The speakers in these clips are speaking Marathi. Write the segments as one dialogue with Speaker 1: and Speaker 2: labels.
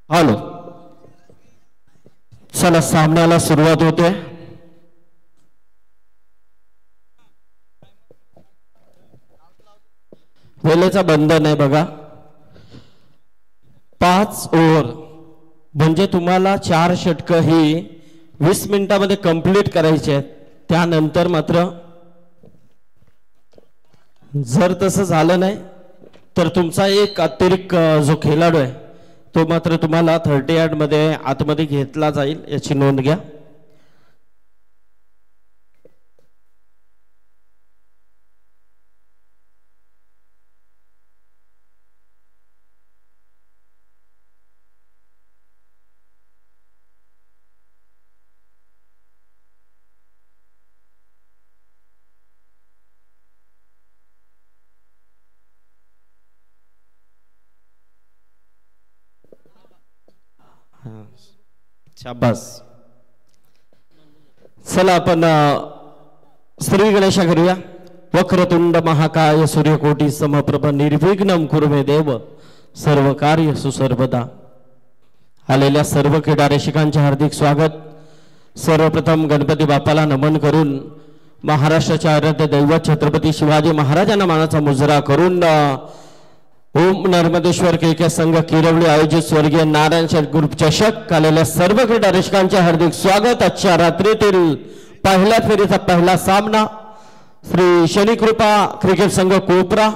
Speaker 1: हॅलो, चला सामन्याला सुरुवात होते। वेळेचा बंधन आहे बघा, 5 ओव्हर म्हणजे तुम्हाला 4 षटकं ही 20 मिनिटांमध्ये कंप्लीट करायची आहेत। त्यानंतर मात्र जर तसं झालं नाही तर तुमचा एक अतिरिक्त जो खेळाडू आहे तो मात्र तुम्हाला 30 यार्ड मध्ये आतमध्ये घेतला जाईल, याची नोंद घ्या। शाबास। चला आपण श्री गणेशा करूया। वक्रतुंड महाकाय सूर्यकोटी समप्रभ निर्विघ्नं कुरु मे देव सर्व कार्य सुसर्वदा। आलेल्या सर्व क्रीडा रसिकांचे हार्दिक स्वागत। सर्वप्रथम गणपती बाप्पाला नमन करून महाराष्ट्राच्या आराध्य दैवत छत्रपती शिवाजी महाराजांना मानाचा मुजरा करून ओम नर्मदेश्वर क्रिकेट संघ किरवली आयोजित स्वर्गीय नारायण शेठ ग्रुप चषक आलेल्या सर्व क्रीडा रसिकांचे हार्दिक स्वागत। आजच्या रात्रीतील पहिल्या फेरीचा पहिला सामना श्री शनिकृपा क्रिकेट संघ कोपरा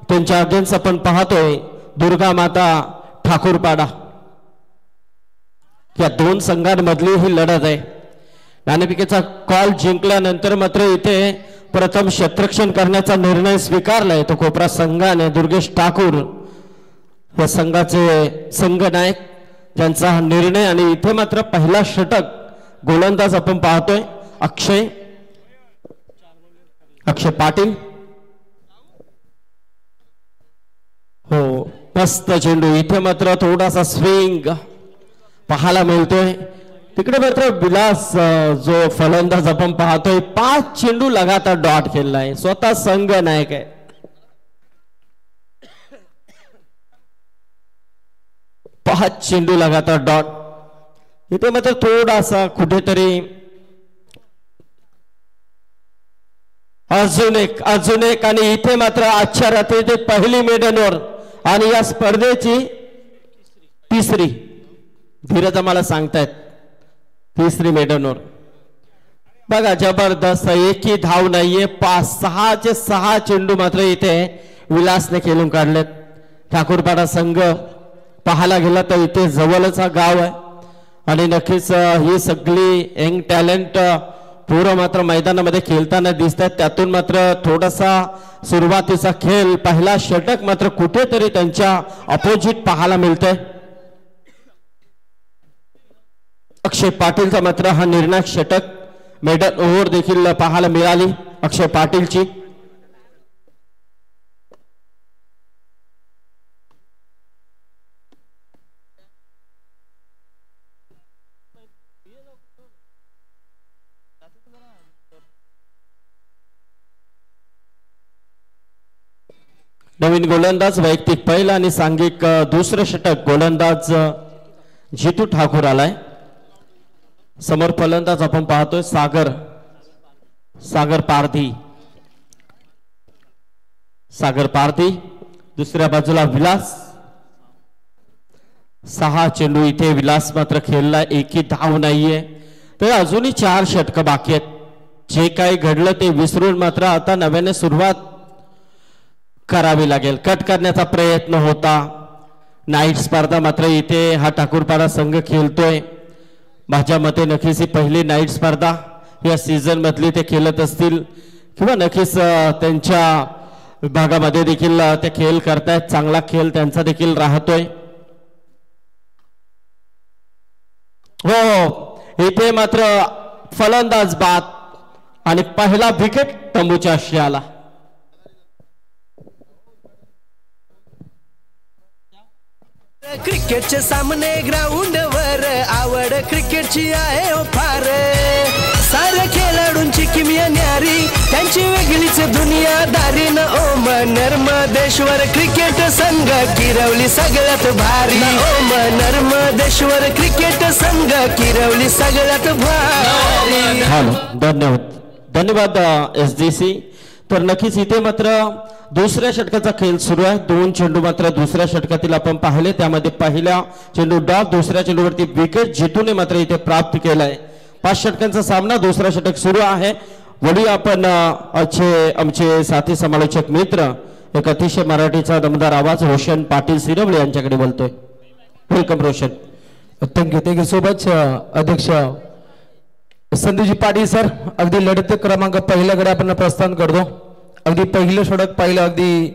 Speaker 1: त्यांच्या अगेन्स्ट आपण पाहतोय दुर्गा माता ठाकूरपाडा। या दोन संघांमधली ही लढत आहे। नाणेफेकीचा कॉल जिंकल्यानंतर मात्र इथे प्रथम क्षेत्ररक्षण करण्याचा निर्णय स्वीकारलाय तो कोपरा संघाने। दुर्गेश ठाकूर या संघाचे संघनायक ज्यांचा हा निर्णय, आणि इथे मात्र पहिला षटक गोलंदाज आपण पाहतोय अक्षय पाटील। हो, मस्त चेंडू, इथे मात्र थोडासा स्विंग पाहायला मिळतोय। तिकडे मात्र विलास जो फलंदाज आपण पाहतोय 5 चेंडू लगातार डॉट खेळलाय, स्वतः संघ नायक आहे। 5 चेंडू लगातार डॉट। इथे मात्र थोडासा कुठेतरी अजून एक आणि इथे मात्र आजच्या रात्री ते पहिली मेडनवर आणि या स्पर्धेची तिसरी, धीरज मला सांगतायत तिसरी मेडनवर बघा। जबरदस्त, एकही धाव नाहीये, 5-6चे 6 चेंडू मात्र इथे विलासने खेळून काढलेत। ठाकूरपाडा संघ पाहायला गेला तर इथे जवळचा गाव आहे आणि नक्कीच ही सगळी यंग टॅलेंट पूर्ण मात्र मैदानामध्ये खेळताना दिसत आहेत। त्यातून मात्र थोडासा सुरुवातीचा खेळ पहिला षटक मात्र कुठेतरी त्यांच्या अपोजिट पाहायला मिळतंय। अक्षय पाटीलचा मात्र हा निर्णायक षटक, मेडल ओव्हर देखील पाहायला मिळाली अक्षय पाटीलची। नवीन गोलंदाज वैयक्तिक पहिला आणि सांघिक दुसरं षटक गोलंदाज जितू ठाकूर आलाय। समोर फलंदाज आपण पाहतोय सागर पारधी, दुसऱ्या बाजूला विलास। 6 चेंडू इथे विलास मात्र खेळला, एकही धाव नाहीये, तर अजूनही 4 षटकं बाकी आहेत। जे काही घडलं ते विसरून मात्र आता नव्याने सुरुवात करावी लागेल। कट करण्याचा प्रयत्न होता, नाईट स्पर्धा मात्र इथे हा ठाकूरपाडा संघ खेळतोय। माझ्या मते नक्कीच ही पहिली नाईट स्पर्धा या सीझन मधली ते खेळत असतील किंवा नक्कीच त्यांच्या विभागामध्ये देखील ते खेळ करतायत, चांगला खेळ त्यांचा देखील राहतोय। हो, इथे मात्र फलंदाज बाद आणि पहिला विकेट तंबूच्या आशी आला।
Speaker 2: क्रिकेटचे सामने ग्राउंड वर आवड क्रिकेटची आहे फार, साऱ्या खेळाडूंची किमया न्यारी, त्यांची वेगळीच दुनियादारी न ओम नर्मदेश्वर क्रिकेट संघ किरवली सगळ्यात भारी ओम नर्मदेश्वर क्रिकेट संघ किरवली सगळ्यात भारी.
Speaker 1: धन्यवाद धन्यवाद SDC. तर नक्कीच इथे मात्र दुसऱ्या षटकाचा खेळ सुरू आहे. 2 चेंडू मात्र दुसऱ्या षटकातील आपण पाहिले, त्यामध्ये पहिल्या चेंडू डॉट, दुसऱ्या चेंडूवरती विकेट जितूने मात्र इथे प्राप्त केलाय. 5 षटकांचा सामना, दुसरा षटक सुरू आहे. वळूया आपण आमचे साथी समालोचक मित्र, एक अतिशय मराठीचा दमदार आवाज रोशन पाटील सिरवळे यांच्याकडे बोलतोय. Welcome Roshan.
Speaker 3: Thank you so much अध्यक्ष संदीपजी पाटील सर. अगदी लढत क्रमांक पहिल्याकडे आपण प्रस्थान करतो. अगदी पहिलं षटक पाहिलं, अगदी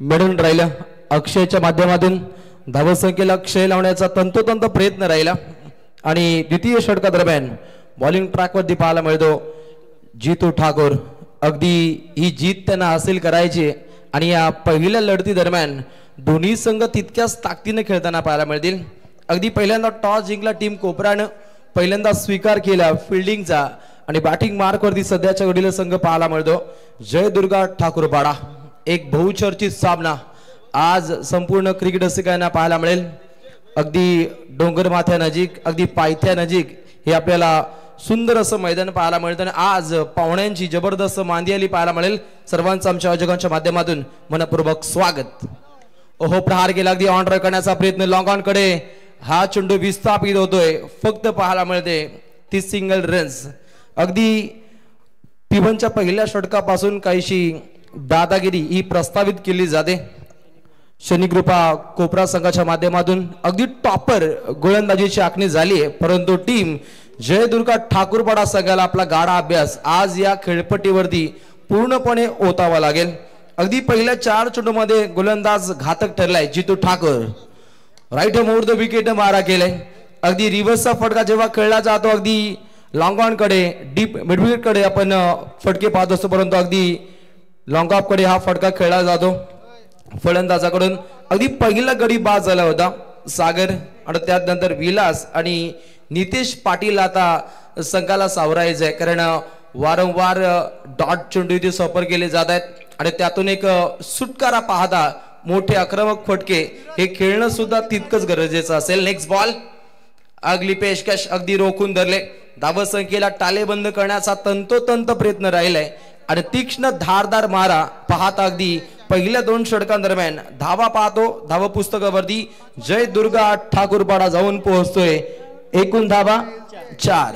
Speaker 3: मिडून राहिलं. अक्षयच्या माध्यमातून धावसंख्येला क्षय लावण्याचा तंतोतंत प्रयत्न राहिला आणि द्वितीय षटकादरम्यान बॉलिंग ट्रॅकवरती पाहायला मिळतो जीतू ठाकूर. अगदी ही जीत त्यांना हासिल करायची आणि या पहिल्या लढती दरम्यान दोन्ही संघ तितक्याच ताकदीने खेळताना पाहायला मिळतील. अगदी पहिल्यांदा टॉस जिंकला टीम कोपरानं, पहिल्यांदा स्वीकार केला फिल्डिंगचा आणि बॅटिंग मार्कवरती सध्याच्या घडीला संघ पाहायला मिळतो जयदुर्गा ठाकूरपाडा. एक बहुचर्चित सामना आज संपूर्ण क्रिकेट रसिकांना पाहायला मिळेल. अगदी डोंगरमाथ्या नजीक, अगदी पायथ्या नजीक हे आपल्याला सुंदर असं मैदान पाहायला मिळतं आणि आज पाहुण्यांची जबरदस्त मांदियाली पाहायला मिळेल. सर्वांचं आमच्या आयोजकांच्या माध्यमातून मनपूर्वक स्वागत. ओहो, प्रहार केला, अगदी ऑन ड्राइव्ह करण्याचा प्रयत्न लॉंग ऑन कडे. हा चेंडू विस्थापित होतोय, फक्त पाहायला मिळते 30 सिंगल रन्स. अगदी P1च्या पहिल्या षटकापासून काहीशी दादागिरी ही प्रस्तावित केली जाते. शनिकृपा कोपरा संघाच्या माध्यमातून अगदी टॉपर गोलंदाजीची आखणी झाली आहे, परंतु टीम जयदुर्गा ठाकूरपाडा संघाला आपला गाडा अभ्यास आज या खेळपट्टीवरती पूर्णपणे ओतावा लागेल. अगदी पहिल्या 4 चेंडूमध्ये गोलंदाज घातक ठरलाय Jitu Thakur. Right more the wicket मारा केलाय. अगदी रिव्हर्सचा फटका जेव्हा खेळला जातो, अगदी लॉंग ऑन कडे डीप मिडविकेट कडे आपण फटके पाहत असतो, परंतु अगदी लॉंग ऑफ कडे हा फटका खेळला जातो फलंदाजाकडून. अगदी पहिला गडी बाद झाला होता सागर आणि त्यानंतर विलास आणि नितेश पाटील आता संघाला सावरायचं आहे, कारण वारंवार डॉट चेंडू इथे सफर केले जात आहेत आणि त्यातून एक सुटकारा पाहता मोठे आक्रमक फटके हे खेळणं सुद्धा तितकंच गरजेचं असेल. नेक्स्ट बॉल, अगली पेशकश अगदी रोखून धरले. धावसंख्येला टालेबंद करण्याचा तंतोतंत प्रयत्न राहिलाय आणि तीक्ष्ण धारदार मारा पाहता अगदी पहिल्या 2 षटकांदरम्यान धावा पाहतो. धाव पुस्तकावरती जयदुर्गा ठाकूरपाडा जाऊन पोहोचतोय. एकूण धावा 4.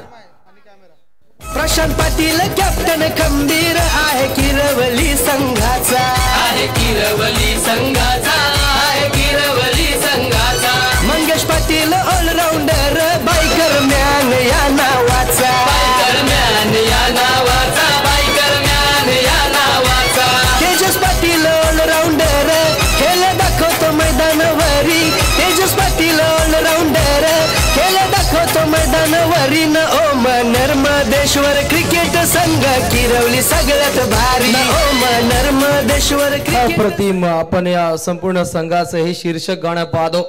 Speaker 2: प्रशांत पाटील कॅप्टन खंबीर आहे किरवली संघाचा, आहे किरवली संघाचा, आहे किरवली संघाचा. Mangesh Patil all-rounder biker man या नावाचा, बायकर मॅन या नावाचा, बायकर मॅन या नावाचा. तेजस पाटील ऑलराऊंडर खेळ दाखवतो मैदानावरी, तेजस पाटील ऑलराऊंडर खेळ दाखवतो मैदानावरी. न ओम नर्मदेश्वर क्रिकेट संघ किरवली सगळ्यात भारी ओम नर्मदेश्वर क्रिकेट.
Speaker 3: अप्रतिम. आपण या संपूर्ण संघाचं हे शीर्षक गाणं पाहतो,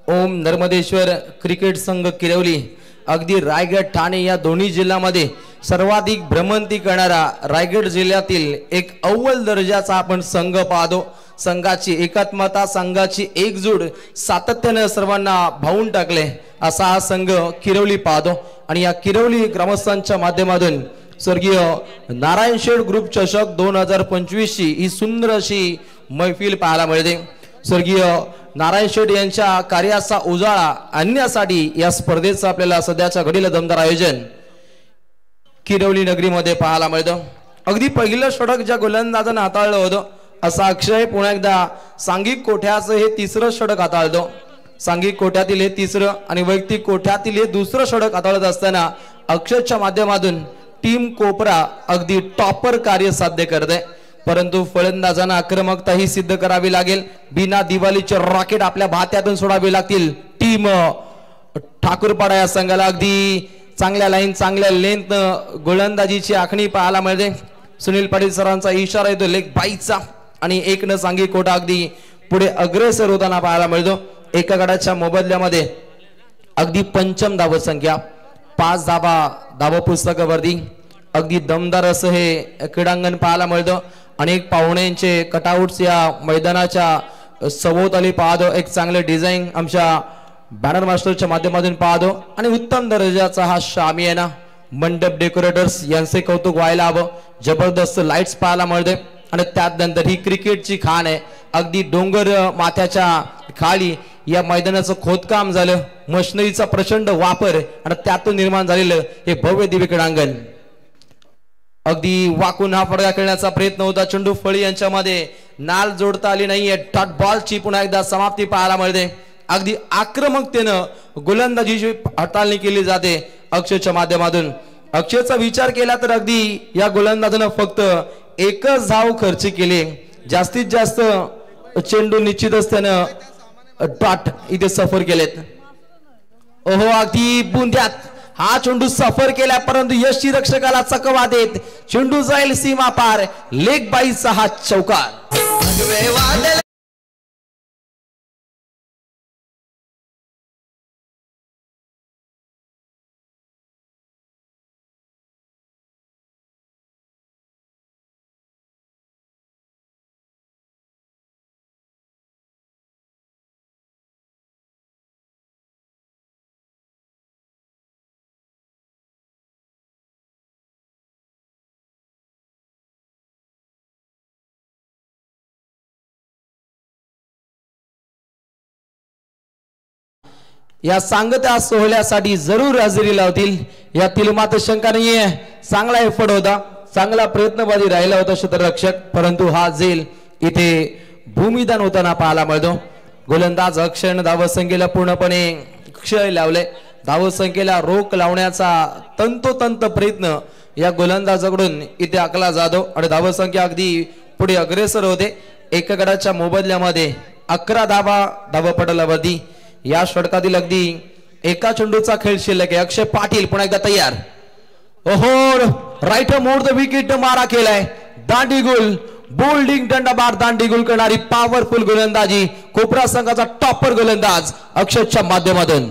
Speaker 3: ओम नर्मदेश्वर क्रिकेट संघ किरवली. अगदी रायगड ठाणे या दोन्ही जिल्ह्यामध्ये सर्वाधिक भ्रमंती करणारा रायगड जिल्ह्यातील एक अव्वल दर्जाचा आपण संघ पाहतो. संघाची एकात्मता, संघाची एकजूट सातत्याने सर्वांना भावून टाकले असा हा संघ किरवली पाहतो. आणि या किरवली ग्रामस्थांच्या माध्यमातून स्वर्गीय नारायण शेठ ग्रुप चषक 2025 ची ही सुंदर अशी मैफिल पाहायला मिळते. स्वर्गीय नारायण शेठ यांच्या कार्याचा उजाळा आणण्यासाठी या स्पर्धेचं आपल्याला सध्याच्या घडीला दमदार आयोजन किरवली नगरीमध्ये पाहायला मिळतं. अगदी पहिलं षटक ज्या गोलंदाजानं हाताळलं होतं असा अक्षय पुन्हा एकदा सांघिक कोठ्याचं हे 3रं षटक हाताळतो. सांघिक कोठ्यातील हे 3रं आणि वैयक्तिक कोठ्यातील हे 2रं षटक हाताळत असताना अक्षयच्या माध्यमातून टीम कोपरा अगदी टॉपर कार्य साध्य करते. परंतु फलंदाजांना आक्रमकता ही सिद्ध करावी लागेल. बिना दिवाळीचे रॉकेट आपल्या भात्यातून सोडावे लागतील. टीम ठाकूरपाडा या संघाला अगदी चांगल्या लाईन, चांगल्या लेंथ गोलंदाजीची आखणी पाहायला मिळते. सुनील पाटील सरांचा इशारा येतो लेग बाईचा आणि एक न सांघिक कोटा अगदी पुढे अग्रेसर होताना पाहायला मिळतो. एका गडाच्या मोबदल्यामध्ये अगदी पंचम धावसंख्या 5 धावा धाव पुस्तकावरती. अगदी दमदार असं हे क्रीडांगण पाहायला मिळतं. अनेक पाहुण्यांचे कटआउट्स या मैदानाच्या सभोवताली पाहतो. एक चांगले डिझाईन आमच्या बॅनर मास्टरच्या माध्यमातून पाहतो आणि उत्तम दर्जाचा हा शामियाना मंडप डेकोरेटर्स यांचे कौतुक व्हायला हवं. जबरदस्त लाईट्स पाहायला मिळते आणि त्यानंतर ही क्रिकेटची खाण आहे. अगदी डोंगर माथ्याच्या खाली या मैदानाचं खोदकाम झालं, मशिनरीचा प्रचंड वापर आणि त्यातून निर्माण झालेलं हे भव्य दिव्य क्रीडांगण. अगदी वाकून हा फटका खेळण्याचा प्रयत्न होता. चेंडू फळी यांच्यामध्ये नाल जोडता आली नाहीये. डॉट बॉलची पुन्हा एकदा समाप्ती पाहायला मिळते. अगदी आक्रमकतेनं गोलंदाजीची हाताळणी केली जाते अक्षयच्या माध्यमातून. अक्षयचा विचार केला तर अगदी या गोलंदाजानं फक्त एकच धाव खर्च केली. जास्तीत जास्त चेंडू निश्चितच त्यानं डॉट इथे सफर केलेत. ओहो अगदी बुंद्यात हा चेंडू सफर केला परंतु यष्टी रक्षकाला चकवा देत चेंडू जाईल सीमा पार. लेग बाईचा हा चौकार. या सांगत्या सोहळ्यासाठी जरूर हजेरी लावतील यातील मात्र शंका नाहीये. चांगला एफर्ट होता, चांगला प्रयत्नबाजी राहिला होता क्षेत्ररक्षक, परंतु हा झेल इथे भूमिदान होताना पाहायला मिळतो. गोलंदाज अक्षयने धावसंख्येला पूर्णपणे क्षय लावले. धावसंख्येला रोख लावण्याचा तंतोतंत प्रयत्न या गोलंदाजाकडून इथे आखला जातो आणि धावसंख्या अगदी पुढे अग्रेसर होते. एका गडाच्या मोबदल्यामध्ये 11 धावपटलावरती या षटकातील अगदी एका चेंडूचा खेळ शिल्लक आहे. अक्षय पाटील पुन्हा एकदा तयार. ओहो राईट मोर द विकेट मारा केलाय. दांडीगुल बोल्डिंग दंडबार दांडीगुल करणारी पॉवरफुल गोलंदाजी कोपरा संघाचा टॉपर गोलंदाज अक्षयच्या माध्यमातून.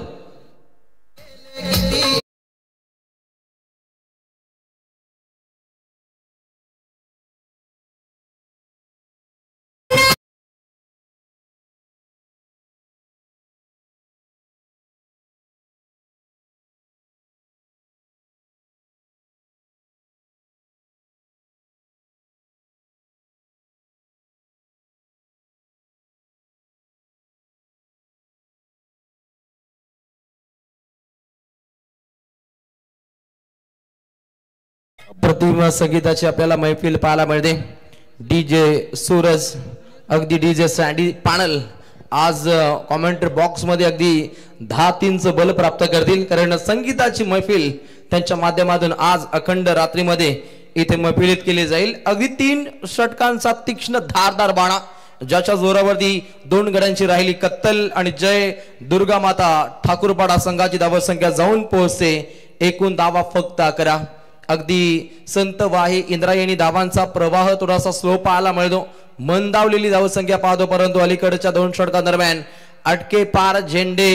Speaker 3: प्रतिमा संगीताची आपल्याला मैफिल पाहायला मिळते. डीजे सूरज अगदी डीजे सँडी पॅनल आज कॉमेंट्री बॉक्स मध्ये अगदी 10-3 बल प्राप्त करतील, कारण संगीताची मैफिल त्यांच्या माध्यमातून आज अखंड रात्रीमध्ये इथे मैफिलीत केली जाईल. अगदी 3 षटकांचा तीक्ष्ण धारदार बाणा ज्याच्या जोरावरती 2 गड्यांची राहिली कत्तल आणि जय दुर्गा माता ठाकूरपाडा संघाची धावसंख्या जाऊन पोहोचते. एकूण धावा फक्त 11. अगदी संत वाहे इंद्रायणी धावांचा प्रवाह थोडासा स्लो पाहायला मिळतो. मंदावलेली धावसंख्या पाहतो, परंतु अलीकडच्या 2 षटकांदरम्यान अटके पार झेंडे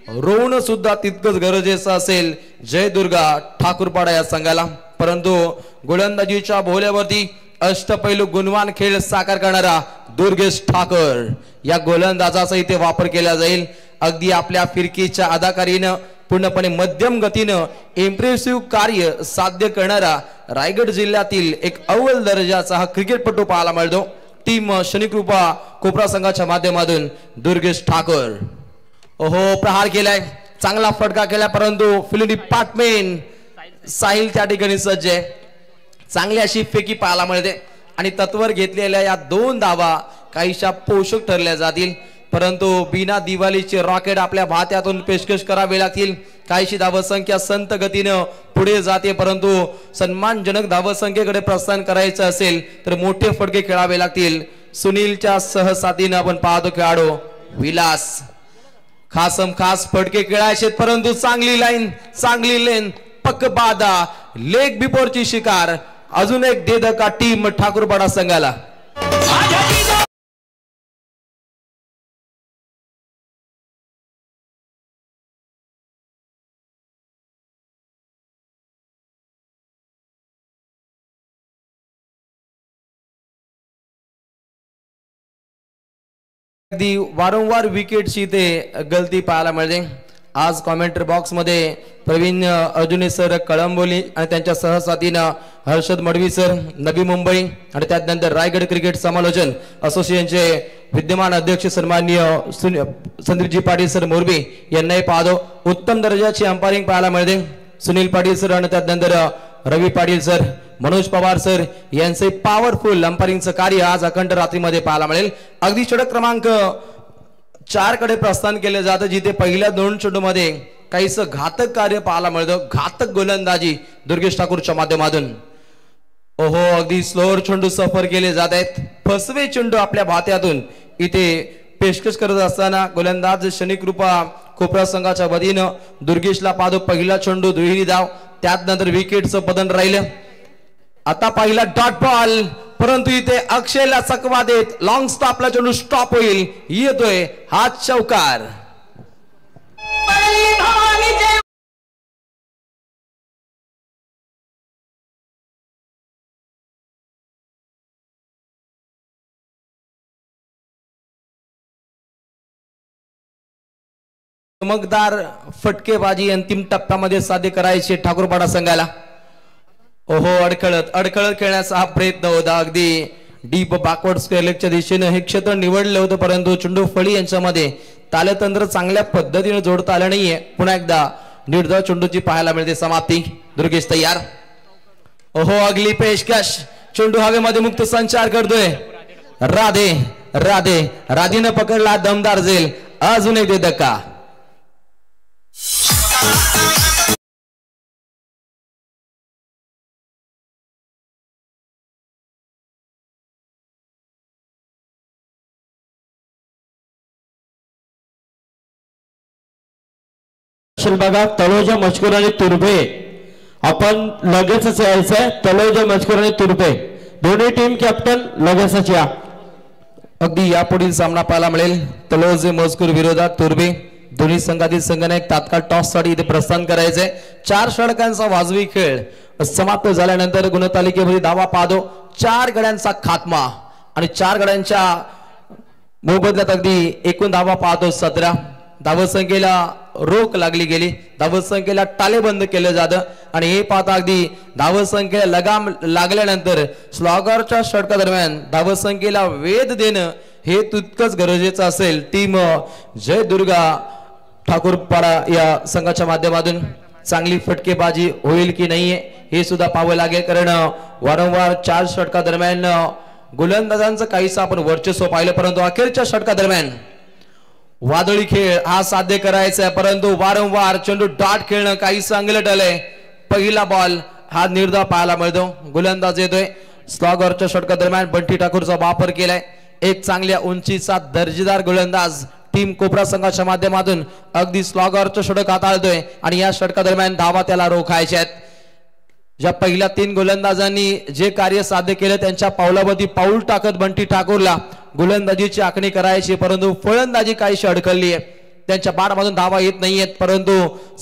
Speaker 3: रोवणं सुद्धा तितकंच गरजेचं असेल जय दुर्गा ठाकूरपाडा या संघाला. परंतु गोलंदाजीच्या भोवल्यावरती अष्टपैलू गुणवान खेळ साकार करणारा दुर्गेश ठाकर या गोलंदाजाचा इथे वापर केला जाईल. अगदी आपल्या फिरकीच्या अदाकारीनं पूर्णपणे मध्यम गतीनं इम्प्रेसिव्ह कार्य साध्य करणारा रायगड जिल्ह्यातील एक अव्वल दर्जाचा हा क्रिकेटपटू पाहायला मिळतो. टीम शनिकृपा कोपरा संघाच्या माध्यमातून दुर्गेश ठाकर. ओहो प्रहार केलाय, चांगला फटका केला, परंतु फिल्डिंग डिपार्टमेंट साहिल त्या ठिकाणी सज्ज आहे. चांगली अशी फेकी पाहायला मिळते आणि तत्वर घेतलेल्या या 2 धावा काहीशा पोषक ठरल्या जातील, परंतु बिना दिवाळीचे रॉकेट आपल्या भात्यातून पेशकश करावे लागतील. काहीशी धावसंख्या संत गतीनं पुढे जाते, परंतु सन्मानजनक धावसंख्येकडे प्रस्थान करायचं असेल तर मोठे फटके खेळावे लागतील. सुनीलच्या सहसाथीनं आपण पाहतो खेळाडू विलास खासम खास फटके खेळायचे, परंतु चांगली लाईन चांगली लेन पक्क बादा लेग बिफोरची शिकार. अजून एक दे धक्का टीम ठाकूरपाडा संघाला. अगदी वारंवार विकेटची ते गलती पाहायला मिळते. आज कॉमेंट्री बॉक्स मध्ये प्रवीण अर्जुने सर कळंबोली आणि त्यांच्या सहसाथीनं हर्षद मडवी सर नवी मुंबई आणि त्यानंतर रायगड क्रिकेट समालोचन असोसिएशनचे विद्यमान अध्यक्ष सन्माननीय संदीपजी पाटील सर मोरबी यांनाही पाहतो. उत्तम दर्जाची अंपायरिंग पाहायला मिळते. सुनील पाटील सर आणि त्यानंतर रवी पाटील सर मनोज पवार सर यांचे पॉवरफुल अंपायरिंगचं कार्य आज अखंड रात्रीमध्ये पाहायला मिळेल. अगदी षटक क्रमांक 4 कडे प्रस्थान केले जातं जिथे पहिल्या 2 चेंडूमध्ये काहीस घातक कार्य पाहायला मिळतं. घातक गोलंदाजी दुर्गेश ठाकूरच्या माध्यमातून. ओहो अगदी स्लोअर चेंडू सफर केले जात आहेत. फसवे चेंडू आपल्या भात्यातून इथे पेशकश करत असताना गोलंदाज शनिकृपा कोपरा संघाच्या वतीनं दुर्गेशला पाहतो. पहिला चेंडू दुहेरी धाव त्यानंतर विकेटचं पतन राहिलं. आता पहिला डॉट बॉल परंतु इथे अक्षयला चकवा देत लॉंग स्टॉपला चेंडू स्टॉप होईल. येतोय हा चौकार. चमकदार फटकेबाजी अंतिम टप्प्यामध्ये साध्य करायचे ठाकूरपाडा संघाला. ओहो अडखळत खेळण्याचा हा प्रयत्न होता. अगदी डीप बॅकवर्ड स्क्वेअर लेगच्या दिशेने हे क्षेत्र निवडलं होतं परंतु चेंडू फळी यांच्यामध्ये तालतंत्र चांगल्या पद्धतीने जोडता आलं नाहीये. पुन्हा एकदा निर्धाव चेंडूची पाहायला मिळते समाप्ती. दुर्गेश तयार. ओहो अगली पेशकश चेंडू हवेमध्ये मुक्त संचार करतोय. राधेनं पकडला दमदार झेल. अजून एक धक्का.
Speaker 1: बघा तलोजा मजकूर आणि तुर्भे आपण लगेचच यायचंय. तलोजा मजकूर आणि तुर्भे दोन्ही टीम कॅप्टन लगेचच या.
Speaker 3: अगदी यापुढील सामना पाहायला मिळेल. तलोजे मजकूर विरोधात तुर्भे. दोन्ही संघातील संघाने एक तात्काळ टॉस साठी इथे प्रस्थान करायचंय. 4 षटकांचा वाजवी खेळ समाप्त झाल्यानंतर गुणतालिकेमध्ये धावा पाहतो. 4 गड्यांचा खात्मा आणि 4 गड्यांच्या मोबदल्यात अगदी एकूण धावा पाहतो 17. धावसंख्येला रोख लागली गेली. धावसंख्येला टालेबंद केलं जातं आणि हे पाहता अगदी धावसंख्येला लगाम लागल्यानंतर स्लॉगरच्या षटकादरम्यान धावसंख्येला वेध देणं हे तितकंच गरजेचं असेल. टीम जय दुर्गा ठाकूरपाडा या संघाच्या माध्यमातून चांगली फटकेबाजी होईल की नाहीये हे सुद्धा पाहावं लागेल. कारण वारंवार 4 षटकादरम्यान गोलंदाजांचं काहीसं आपण वर्चस्व पाहिलं परंतु अखेरच्या षटकादरम्यान वादळी खेळ हा साध्य करायचा आहे परंतु वारंवार चेंडू डॉट खेळणं काही अंगलट आलंय. पहिला बॉल हा निर्धाव पाहायला मिळतो. गोलंदाज येतोय. स्लॉगरच्या षटकादरम्यान बंटी ठाकूरचा वापर केलाय. एक चांगल्या उंचीचा दर्जेदार गोलंदाज टीम कोपरा संघाच्या माध्यमातून अगदी स्लॉगरचं षटक हाताळतोय आणि या षटकादरम्यान धावा त्याला रोखायच्या आहेत. ज्या पहिल्या 3 गोलंदाजांनी जे कार्य साध्य केलं त्यांच्या पावलावरती पाऊल टाकत बंटी ठाकूरला गोलंदाजीची आखणी करायची परंतु फलंदाजी काहीशी अडकळली आहे. त्यांच्या बाटमधून धावा येत नाहीयेत परंतु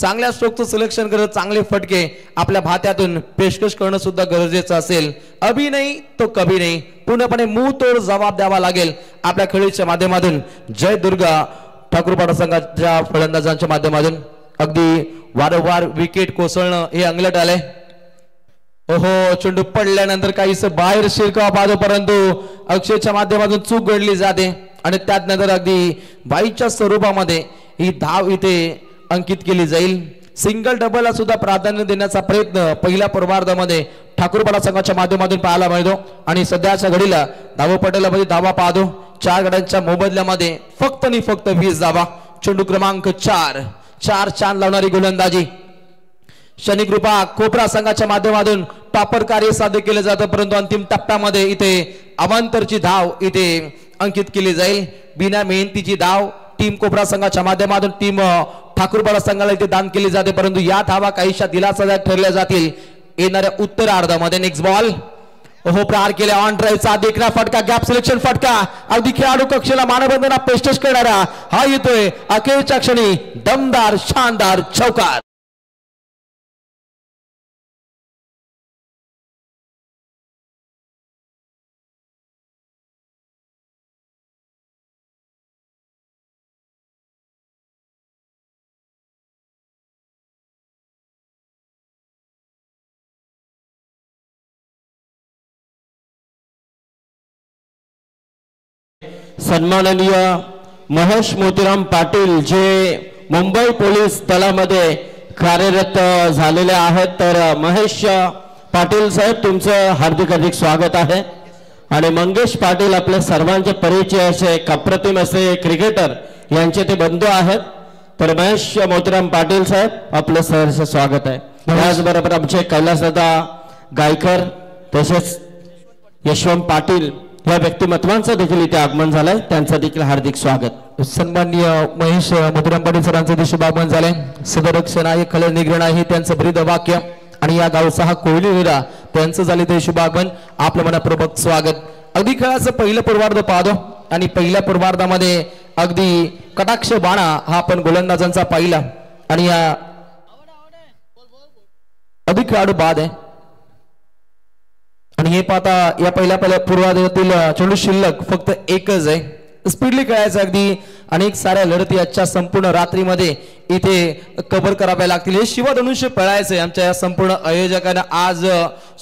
Speaker 3: चांगल्या स्ट्रोकचं सिलेक्शन करत चांगले फटके आपल्या भात्यातून पेशकश करणं सुद्धा गरजेचं असेल. अभी नाही तो कभी नाही. पूर्णपणे मुंह तोड जबाब द्यावा लागेल आपल्या खेळीच्या माध्यमातून. जय दुर्गा ठाकूरपाडा संघाच्या फलंदाजांच्या माध्यमातून अगदी वारंवार विकेट कोसळणं हे अंगलट आलंय. ओहो चेंडू पडल्यानंतर काहीस बाहेर शिरकावा पाहतो परंतु अक्षयच्या माध्यमातून चूक घडली जाते आणि त्यानंतर अगदी बाईच्या स्वरूपामध्ये ही धाव इथे अंकित केली जाईल. सिंगल डबलला सुद्धा प्राधान्य देण्याचा प्रयत्न पहिल्या पूर्वार्धामध्ये ठाकूरपाडा संघाच्या माध्यमातून पाहायला मिळतो आणि सध्याच्या घडीला धावपटलामध्ये धावा पाहतो. 4 गड्यांच्या मोबदल्यामध्ये फक्त आणि फक्त 20 धावा. चेंडू क्रमांक 4 चांद लावणारी गोलंदाजी शनिकृपा कोपरा संघाच्या माध्यमातून टॉपर कार्य साध्य केलं जातं परंतु अंतिम टप्प्यामध्ये इथे अवांतरची धाव इथे अंकित केली जाईल. बिना मेहनतीची धाव टीम कोपरा संघाच्या माध्यमातून टीम ठाकूरपाडा संघाला इथे दान केली जाते परंतु या धावा काहीशा दिलासादायक ठरल्या जातील येणाऱ्या उत्तरार्धामध्ये. नेक्स्ट बॉल ओहो प्रहार केला. ऑन ड्राईव्हचा देखणा फटका गॅप सिलेक्शन फटका अगदी खेळाडू कक्षेला मानबंधना पेशकश करणारा हा येतोय अखेरच्या क्षणी दमदार शानदार चौकार.
Speaker 1: सन्माननीय महेश मोतीराम पाटील जे मुंबई पोलीस दलामध्ये कार्यरत झालेले आहेत, तर महेश पाटील साहेब तुमचं हार्दिक स्वागत आहे। आणि मंगेश पाटील आपल्या सर्वांचे परिचय असे अप्रतिम असे क्रिकेटर यांचे ते बंधू आहेत, तर महेश मोतीराम पाटील साहेब आपलं सहर्ष स्वागत आहे। त्याचबरोबर आमचे कैलासदादा गायकर तसेच यशवंत पाटील या व्यक्तिमत्वांचं देखील इथे आगमन झालंय, त्यांचं देखील हार्दिक स्वागत।
Speaker 3: सन्माननीय महेश मोतीराम पाटील सरांचं देखील आगमन झालंय। सदरक्षण आहे खलर निग्रह आहे त्यांचं ब्रीद वाक्य आणि या गावचा हा कोयली हिरा त्यांचं झाले ते शुभ आगमन, आपलं मनपूर्वक स्वागत। अगदी खेळाचं पहिलं पूर्वार्ध पाहतो आणि पहिल्या पूर्वार्धामध्ये अगदी कटाक्ष बाणा हा आपण गोलंदाजांचा पाहिला आणि या अगदी खेळाडू बाद आहे आणि हे पाहता या पहिल्या पूर्वार्धातील चेंडू शिल्लक फक्त एकच आहे, स्पीडली खेळायचं अगदी अनेक साऱ्या लढती आजच्या संपूर्ण रात्रीमध्ये इथे कव्हर कराव्या लागतील। हे शिवधनुष्य पळायचंय आमच्या या संपूर्ण आयोजकांना आज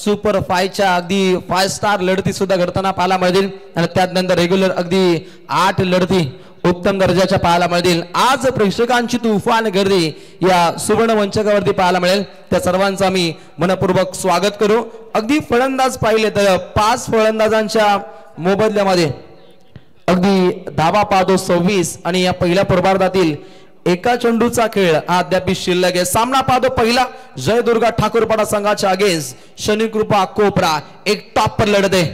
Speaker 3: सुपर 5च्या अगदी 5 स्टार लढती सुद्धा घडताना पाहायला मिळतील आणि त्यानंतर रेग्युलर अगदी 8 लढती उत्तम दर्जाच्या पाहायला मिळतील। आज प्रेक्षकांची तुफान गर्दी या सुवर्ण मंचकावरती पाहायला मिळेल, त्या सर्वांचं आम्ही मनपूर्वक स्वागत करू। अगदी फलंदाज पाहिले तर 5 फलंदाजांच्या मोबदल्यामध्ये अगदी धावा पाहतो 26 आणि या पहिल्या पूर्वार्धातील एका चेंडूचा खेळ हा अद्याप शिल्लक आहे। सामना पाहतो पहिला जयदुर्गा ठाकूरपाडा संघाच्या अगेन्स्ट शनिकृपा कोपरा, एक टॉपर लढत आहे।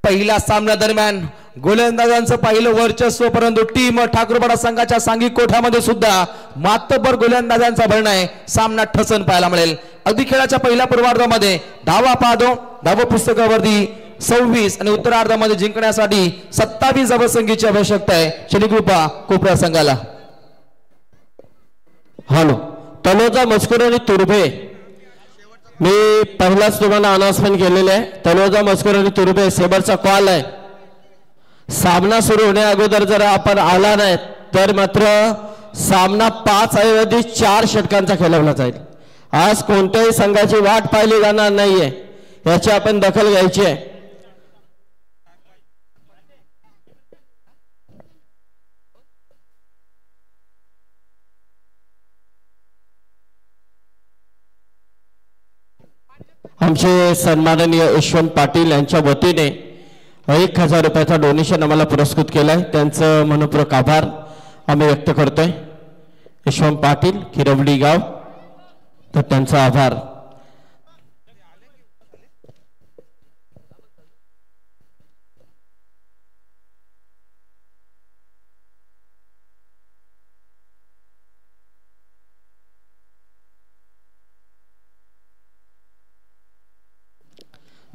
Speaker 3: पहिल्या सामन्या दरम्यान गोलंदाजांचं पहिलं वर्चस्व, परंतु टीम ठाकूरपाडा संघाच्या सांघिक कोठ्यामध्ये सुद्धा मातबर गोलंदाजांचा भरणा आहे, सामना ठसन पाहायला मिळेल। अगदी खेळाच्या पहिल्या पूर्वार्धामध्ये धावा पाहतो धावा पुस्तकावरती 26 आणि उत्तरार्धामध्ये जिंकण्यासाठी 27 धावसंख्येची आवश्यकता आहे शनिकृपा कोपरा संघाला।
Speaker 1: हॅलो तलोजा मस्कुर आणि तुर्भे, मी पहिलाच तुम्हाला अनाउन्समेंट केलेले आहे। तलोजा मस्कुर आणि तुर्भे शेवटचा कॉल आहे, सामना सुरू होण्या अगोदर जर आपण आला नाही तर मात्र सामना 5 ऐवजी 4 षटकांचा खेळवला जाईल। आज कोणत्याही संघाची वाट पाहिली जाणार नाहीये, याची आपण दखल घ्यायची आहे। आमचे सन्माननीय यशवंत पाटील यांच्या वतीने 1000 रुपयाचा डोनेशन आम्हाला पुरस्कृत केलाय, त्यांचं मनपूर्वक आभार आम्ही व्यक्त करतोय। यशवंत पाटील किरवली गाव, तर त्यांचा आभार।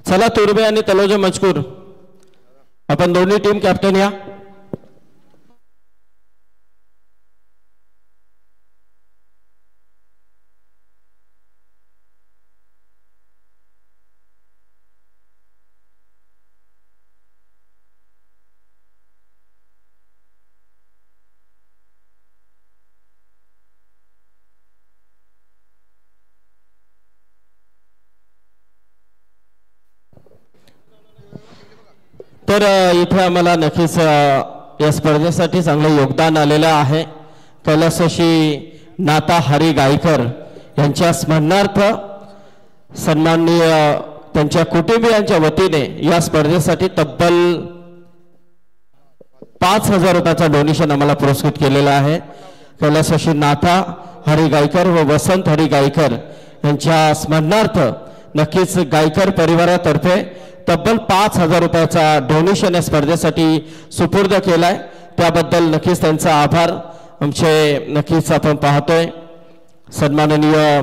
Speaker 1: चला तुर्बे आणि तलोजा मजकूर आपण दोन्ही टीम कॅप्टन या। तर इथे आम्हाला नक्कीच या स्पर्धेसाठी चांगलं योगदान आलेलं आहे। कैलासशी नाता हरी गायकर यांच्या स्मरणार्थ सन्माननीय त्यांच्या कुटुंबियांच्या वतीने या स्पर्धेसाठी तब्बल 5000 रुपयाचा डोनेशन आम्हाला पुरस्कृत केलेला आहे। कैलासशी नाथा हरी गायकर व वसंत हरी गायकर यांच्या स्मरणार्थ नक्कीच गायकर परिवारातर्फे तब्बल 5000 रुपयाचा डोनेशन या स्पर्धेसाठी सुपूर्द केलाय, त्याबद्दल नक्कीच त्यांचा आभार आमचे नक्कीच आपण पाहतोय। सन्माननीय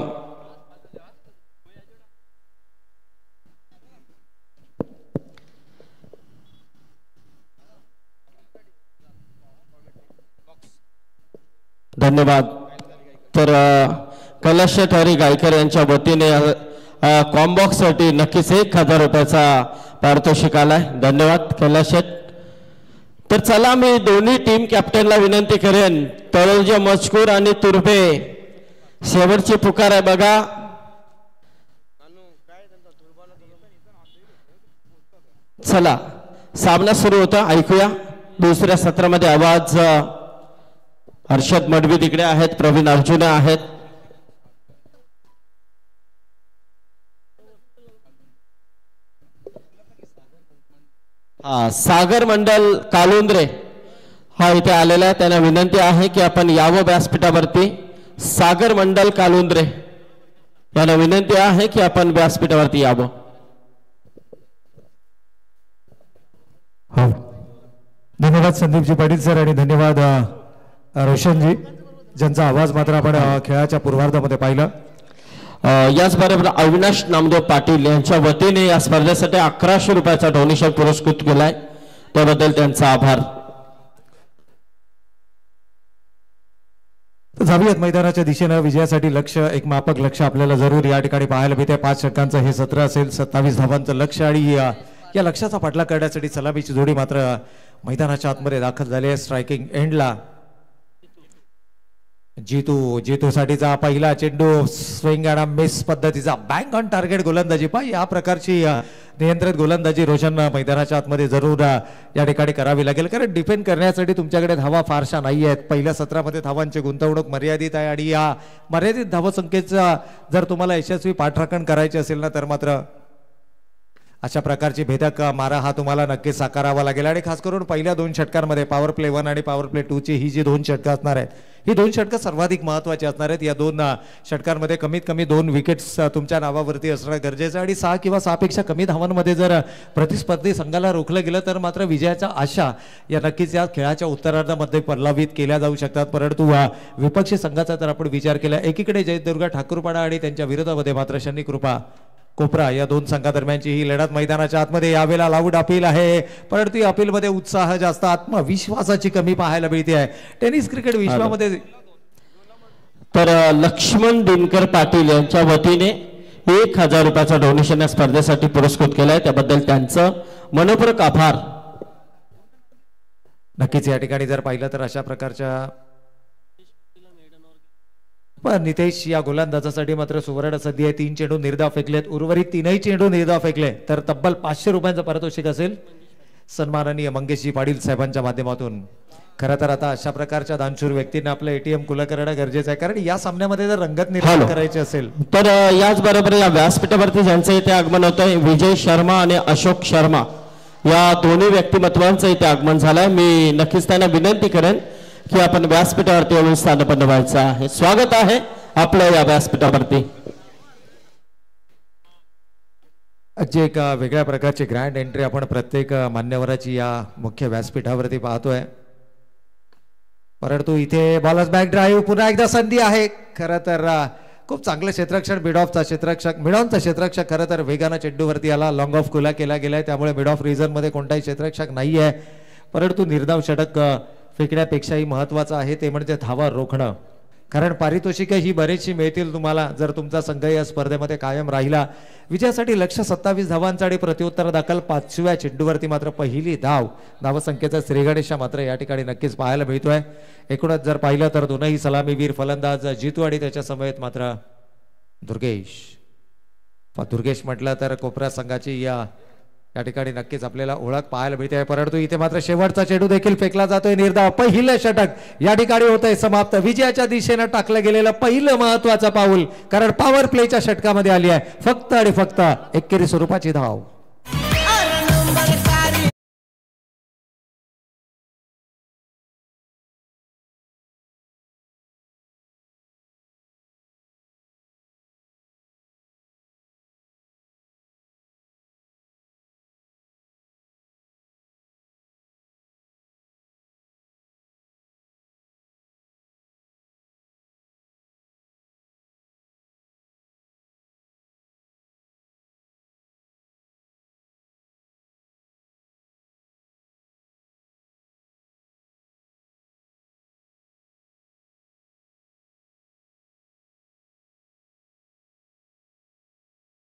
Speaker 1: धन्यवाद। तर कैलास हरी गायकर यांच्या वतीने कॉम्बॉक्स साठी नक्कीच 1000 रुपयाचा पारितोषिक आलाय, धन्यवाद कैलास। तर चला मी दोन्ही टीम कॅप्टनला विनंती करेन, तलोजा मजकूर आणि तुर्भे शेवटची पुकार आहे बघा। चला सामना सुरू होता, ऐकूया। दुसऱ्या सत्रामध्ये आवाज हर्षद मडवी तिकडे आहेत, प्रवीण अर्जुन आहेत. सागर मंडल कालुंद्रे हा इथे आलेला आहे. त्यांना विनंती आहे की आपण यावं व्यासपीठावरती. सागर मंडल कालुंद्रे यांना विनंती आहे की आपण व्यासपीठावरती यावं.
Speaker 4: हो, धन्यवाद संदीपजी पाटील सर आणि धन्यवाद रोशनजी, ज्यांचा आवाज मात्र आपण खेळाच्या पूर्वार्धामध्ये पाहिला.
Speaker 1: याचबरोबर अविनाश नामदेव पाटील यांच्या वतीने या स्पर्धेसाठी 1100 रुपयाचा डोनेशन पुरस्कृत केलाय, त्याबद्दल त्यांचा आभार.
Speaker 4: जाऊयात मैदानाच्या दिशेनं. विजयासाठी लक्ष्य, एक मापक लक्ष्य आपल्याला जरूर या ठिकाणी पाहायला मिळते. 5 षटकांचं हे सत्र असेल, 27 धावांचं लक्ष्य आणि या लक्ष्याचा पाठलाग करण्यासाठी सलामीची जोडी मात्र मैदानाच्या आतमध्ये दाखल झाली आहे. स्ट्रायकिंग एंडला जीतू साठीचा पहिला चेंडू, स्विंग आणि मिस पद्धतीचा बँक ऑन टार्गेट गोलंदाजी. या प्रकारची नियंत्रित गोलंदाजी रोशन मैदानाच्या आतमध्ये जरूर या ठिकाणी करावी लागेल, कारण डिफेंड करण्यासाठी तुमच्याकडे धावा फारशा नाही आहेत. पहिल्या सत्रामध्ये धावांची गुंतवणूक मर्यादित आहे आणि या मर्यादित धावसंख्येचा जर तुम्हाला यशस्वी पाठराखण करायचे असेल ना, तर मात्र अशा प्रकारची भेदक मारा हा तुम्हाला नक्कीच साकारावा लागेल. आणि खास करून पहिल्या 2 षटकांमध्ये पॉवर प्ले 1 आणि पॉवर प्ले 2 ची ही जी 2 षटकं असणार आहेत, ही 2 षटकं सर्वाधिक महत्त्वाची असणार आहेत. या 2 षटकांमध्ये कमीत कमी 2 विकेट्स तुमच्या नावावरती असणं गरजेचं आहे. आणि 6 किंवा 6 पेक्षा कमी धावांमध्ये जर प्रतिस्पर्धी संघाला रोखलं गेलं तर मात्र विजयाच्या आशा या नक्कीच या खेळाच्या उत्तरार्धामध्ये पल्लवित केल्या जाऊ शकतात. परंतु विपक्षी संघाचा जर आपण विचार केला, एकीकडे जयदुर्गा ठाकूरपाडा आणि त्यांच्या विरोधामध्ये मात्र शनी कृपा कोपरा या 2 संघादरम्यानची ही लढत मैदानाच्या आतमध्ये यावेळेला लाऊड अपील आहे. परंतु या अपील मध्ये उत्साह जास्त, आत्मविश्वासाची कमी पाहायला मिळते आहे. टेनिस क्रिकेट विश्वामध्ये
Speaker 1: तर लक्ष्मण दिनकर पाटील यांच्या वतीने 1000 रुपयाचा डोनेशन या स्पर्धेसाठी पुरस्कृत केलाय, त्याबद्दल त्यांचं मनपूर्वक आभार.
Speaker 4: नक्कीच या ठिकाणी जर पाहिलं तर अशा प्रकारच्या पण नितेश या गोलंदाजासाठी मात्र सुवर्ण संधी आहे. 3 चेंडू निर्धाव फेकलेत, उर्वरित 3ही चेंडू निर्धाव फेकले तर तब्बल 500 रुपयांचं पारितोषिक असेल. सन्माननीय मंगेशजी पाटील साहेबांच्या माध्यमातून. खरं तर आता अशा प्रकारच्या दानशूर व्यक्तींना आपलं ATM खुलं करणं गरजेचं आहे, कारण या सामन्यामध्ये जर रंगत निर्माण करायची असेल
Speaker 1: तर याचबरोबर या व्यासपीठावरती ज्यांचं इथे आगमन होत आहे, विजय शर्मा आणि अशोक शर्मा या दोन्ही व्यक्तिमत्वांचं इथे आगमन झालंय. मी नक्कीच त्यांना विनंती करेन की आपण व्यासपीठावरती येऊन स्थानपन्न व्हायचं आहे. स्वागत आहे आपलं या व्यासपीठावरती.
Speaker 4: जे एक वेगळ्या प्रकारची ग्रँड एंट्री आपण प्रत्येक मान्यवराची या मुख्य व्यासपीठावरती पाहतोय. परंतु इथे बॉलर्स बॅक ड्राईव्ह, पुन्हा एकदा संधी आहे. खरं तर खूप चांगलं क्षेत्ररक्षण मिडॉनचा क्षेत्ररक्षक खरं तर वेगानं चेंडूवरती आला. लॉंग ऑफ खुला केला गेलाय, त्यामुळे मिड ऑफ रिझन मध्ये कोणताही क्षेत्ररक्षक नाही आहे. परंतु निर्धाव षटक फेकण्यापेक्षाही महत्त्वाचं आहे ते म्हणजे धावा रोखणं, कारण पारितोषिक ही बरेचशी मिळतील तुम्हाला जर तुमचा संघ या स्पर्धेमध्ये कायम राहिला. विजयासाठी लक्ष्य 27 धावांचा आणि प्रत्युत्तर दाखल 5व्या चेंडूवरती मात्र पहिली धावसंख्येचा श्रीगणेशा मात्र या ठिकाणी नक्कीच पाहायला मिळतोय. एकूणच जर पाहिलं तर दोनही सलामीवीर फलंदाज जीतू आणि त्याच्या समवेत मात्र दुर्गेश म्हटलं तर कोपरा संघाची या ठिकाणी नक्कीच आपल्याला ओळख पाहायला मिळते. परंतु इथे मात्र शेवटचा चेंडू देखील फेकला जातोय निर्धाव. पहिलं षटक या ठिकाणी होतंय समाप्त. विजयाच्या दिशेनं टाकलं गेलेलं पहिलं महत्वाचं पाऊल, कारण पॉवर प्लेच्या षटकामध्ये आली आहे फक्त आणि फक्त एकेरी स्वरूपाची धाव.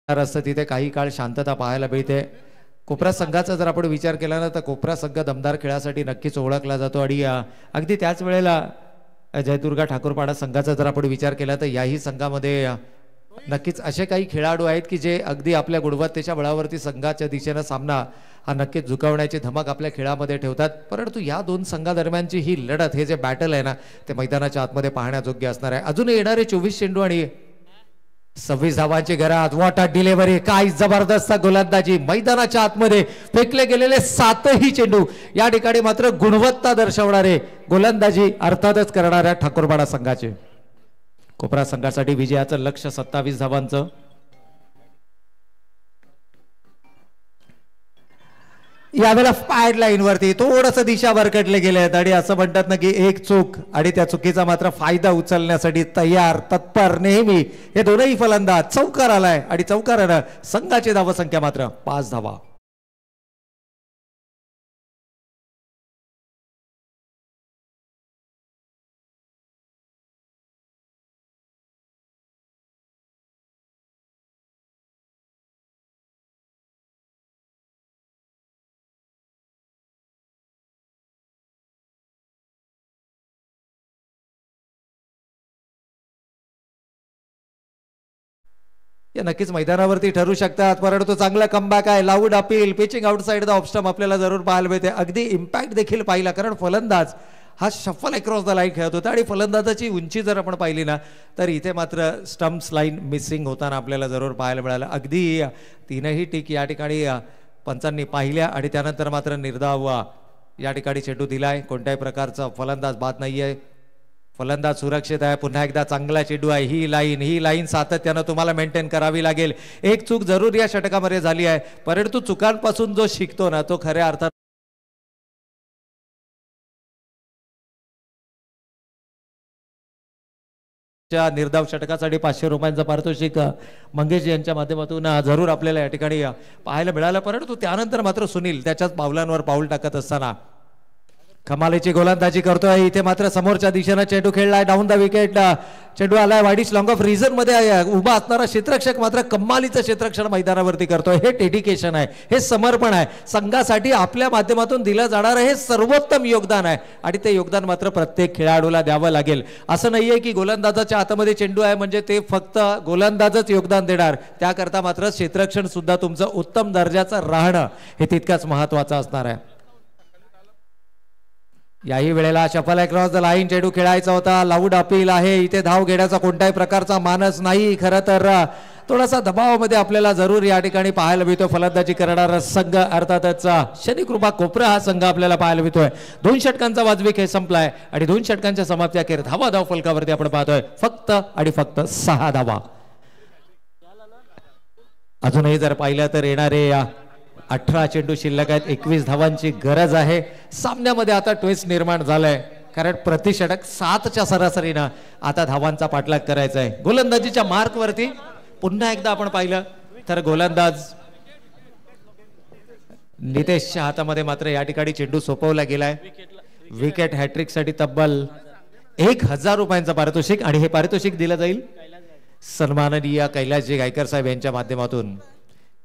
Speaker 4: असतं तिथे काही काळ शांतता पाहायला मिळते. कोपरा संघाचा जर आपण विचार केला ना तर कोपरा संघ दमदार खेळासाठी नक्कीच ओळखला जातो आणि अगदी त्याच वेळेला जयदुर्गा ठाकूरपाडा संघाचा जर आपण विचार केला तर याही संघामध्ये नक्कीच असे काही खेळाडू आहेत की जे अगदी आपल्या गुणवत्तेच्या बळावरती संघाच्या दिशेनं सामना हा नक्कीच झुकवण्याची धमक आपल्या खेळामध्ये ठेवतात. परंतु या दोन संघादरम्यानची ही लढत, हे जे बॅटल आहे ना, ते मैदानाच्या आतमध्ये पाहण्यायोग्य असणार आहे. अजून येणारे 24 चेंडू आणि 26 धावांची घरात. वॉट अ डिलिव्हरी, काय जबरदस्त गोलंदाजी. मैदानाच्या आतमध्ये फेकले गेलेले 7ही चेंडू या ठिकाणी मात्र गुणवत्ता दर्शवणारे गोलंदाजी अर्थातच करणाऱ्या ठाकूरपाडा संघाचे. कोपरा संघासाठी विजयाचं लक्ष्य 27 धावांचं. यावेळेला फायर लाईन वरती थोडस दिशा भरकटले गेले आहेत आणि असं म्हणतात ना की एक चूक आणि त्या चुकीचा मात्र फायदा उचलण्यासाठी तयार, तत्पर नेहमी हे दोनही फलंदाज. चौकार आलाय आणि चौकारानं संघाची धावसंख्या मात्र 5 धावा. या नक्कीच मैदानावरती ठरू शकतात. परंतु चांगला कमबॅक आहे. Loud appeal, pitching outside the off stump आपल्याला जरूर पाहायला मिळते. अगदी इम्पॅक्ट देखील पाहिला, कारण फलंदाज हा शफल अक्रॉस द लाईन खेळत होता आणि फलंदाजाची उंची जर आपण पाहिली ना तर इथे मात्र स्टंप्स लाईन मिसिंग होताना आपल्याला जरूर पाहायला मिळालं. अगदी तीनही टिक या ठिकाणी पंचांनी पाहिल्या आणि त्यानंतर मात्र निर्धाव या ठिकाणी चेंडू दिलाय. कोणत्याही प्रकारचा फलंदाज बाद नाहीये. फलंदाज सुरक्षित आहे. पुन्हा एकदा चांगला चेंडू आहे. ही लाईन सातत्यानं तुम्हाला मेंटेन करावी लागेल. एक चूक जरूर या षटकामध्ये झाली आहे, परंतु चुकांपासून जो शिकतो ना तो खऱ्या अर्थात निर्धाव षटकासाठी 500 रुपयांचं पारितोषिक मंगेश यांच्या माध्यमातून जरूर आपल्याला या ठिकाणी पाहायला मिळालं. परंतु त्यानंतर मात्र सुनील त्याच्याच पावलांवर पाऊल टाकत असताना कमालीची गोलंदाजी करतोय. इथे मात्र समोरच्या दिशेनं चेंडू खेळलाय. डाऊन द विकेट चेंडू आलाय. वाईडिश लॉंग ऑफ रिझन मध्ये उभा असणारा क्षेत्ररक्षक मात्र कमालीचं क्षेत्ररक्षण मैदानावरती करतोय. हे डेडिकेशन आहे, हे समर्पण आहे. संघासाठी आपल्या माध्यमातून दिलं जाणारं हे सर्वोत्तम योगदान आहे आणि ते योगदान मात्र प्रत्येक खेळाडूला द्यावं लागेल. असं नाहीये की गोलंदाजाच्या हातामध्ये चेंडू आहे म्हणजे ते फक्त गोलंदाजच योगदान देणार. त्याकरता मात्र क्षेत्ररक्षण सुद्धा तुमचं उत्तम दर्जाचं राहणं हे तितकंच महत्वाचं असणार आहे. याही वेळेला शफल अक्रॉस द लाईन चेंडू खेळायचा होता. लाऊड अपील आहे. इथे धाव घेण्याचा कोणत्याही प्रकारचा मानस नाही. खरं तर थोडासा दबावामध्ये आपल्याला जरूर या ठिकाणी पाहायला मिळतो. फलंदाजी करणारा संघ अर्थातच शनिकृपा कोपरा हा संघ आपल्याला पाहायला मिळतोय. 2 षटकांचा वाजवी खेळ संपलाय आणि 2 षटकांच्या समाप्ती अखेर धाव फलकावरती आपण पाहतोय फक्त आणि फक्त 6 धावा. अजूनही जर पाहिलं तर येणारे 18 चेंडू शिल्लक आहेत. 21 धावांची गरज आहे. सामन्यामध्ये आता ट्विस्ट निर्माण झालाय, कारण प्रति षटक 7च्या सरासरीनं आता धावांचा पाठलाग करायचा आहे. गोलंदाजीच्या मार्क वरती पुन्हा एकदा आपण पाहिलं तर गोलंदाज नितेशच्या हातामध्ये मात्र या ठिकाणी चेंडू सोपवला गेलाय. विकेट हॅट्रिक साठी तब्बल 1000 रुपयांचं पारितोषिक आणि हे पारितोषिक दिलं जाईल सन्माननीय कैलासजी गायकर साहेब यांच्या माध्यमातून.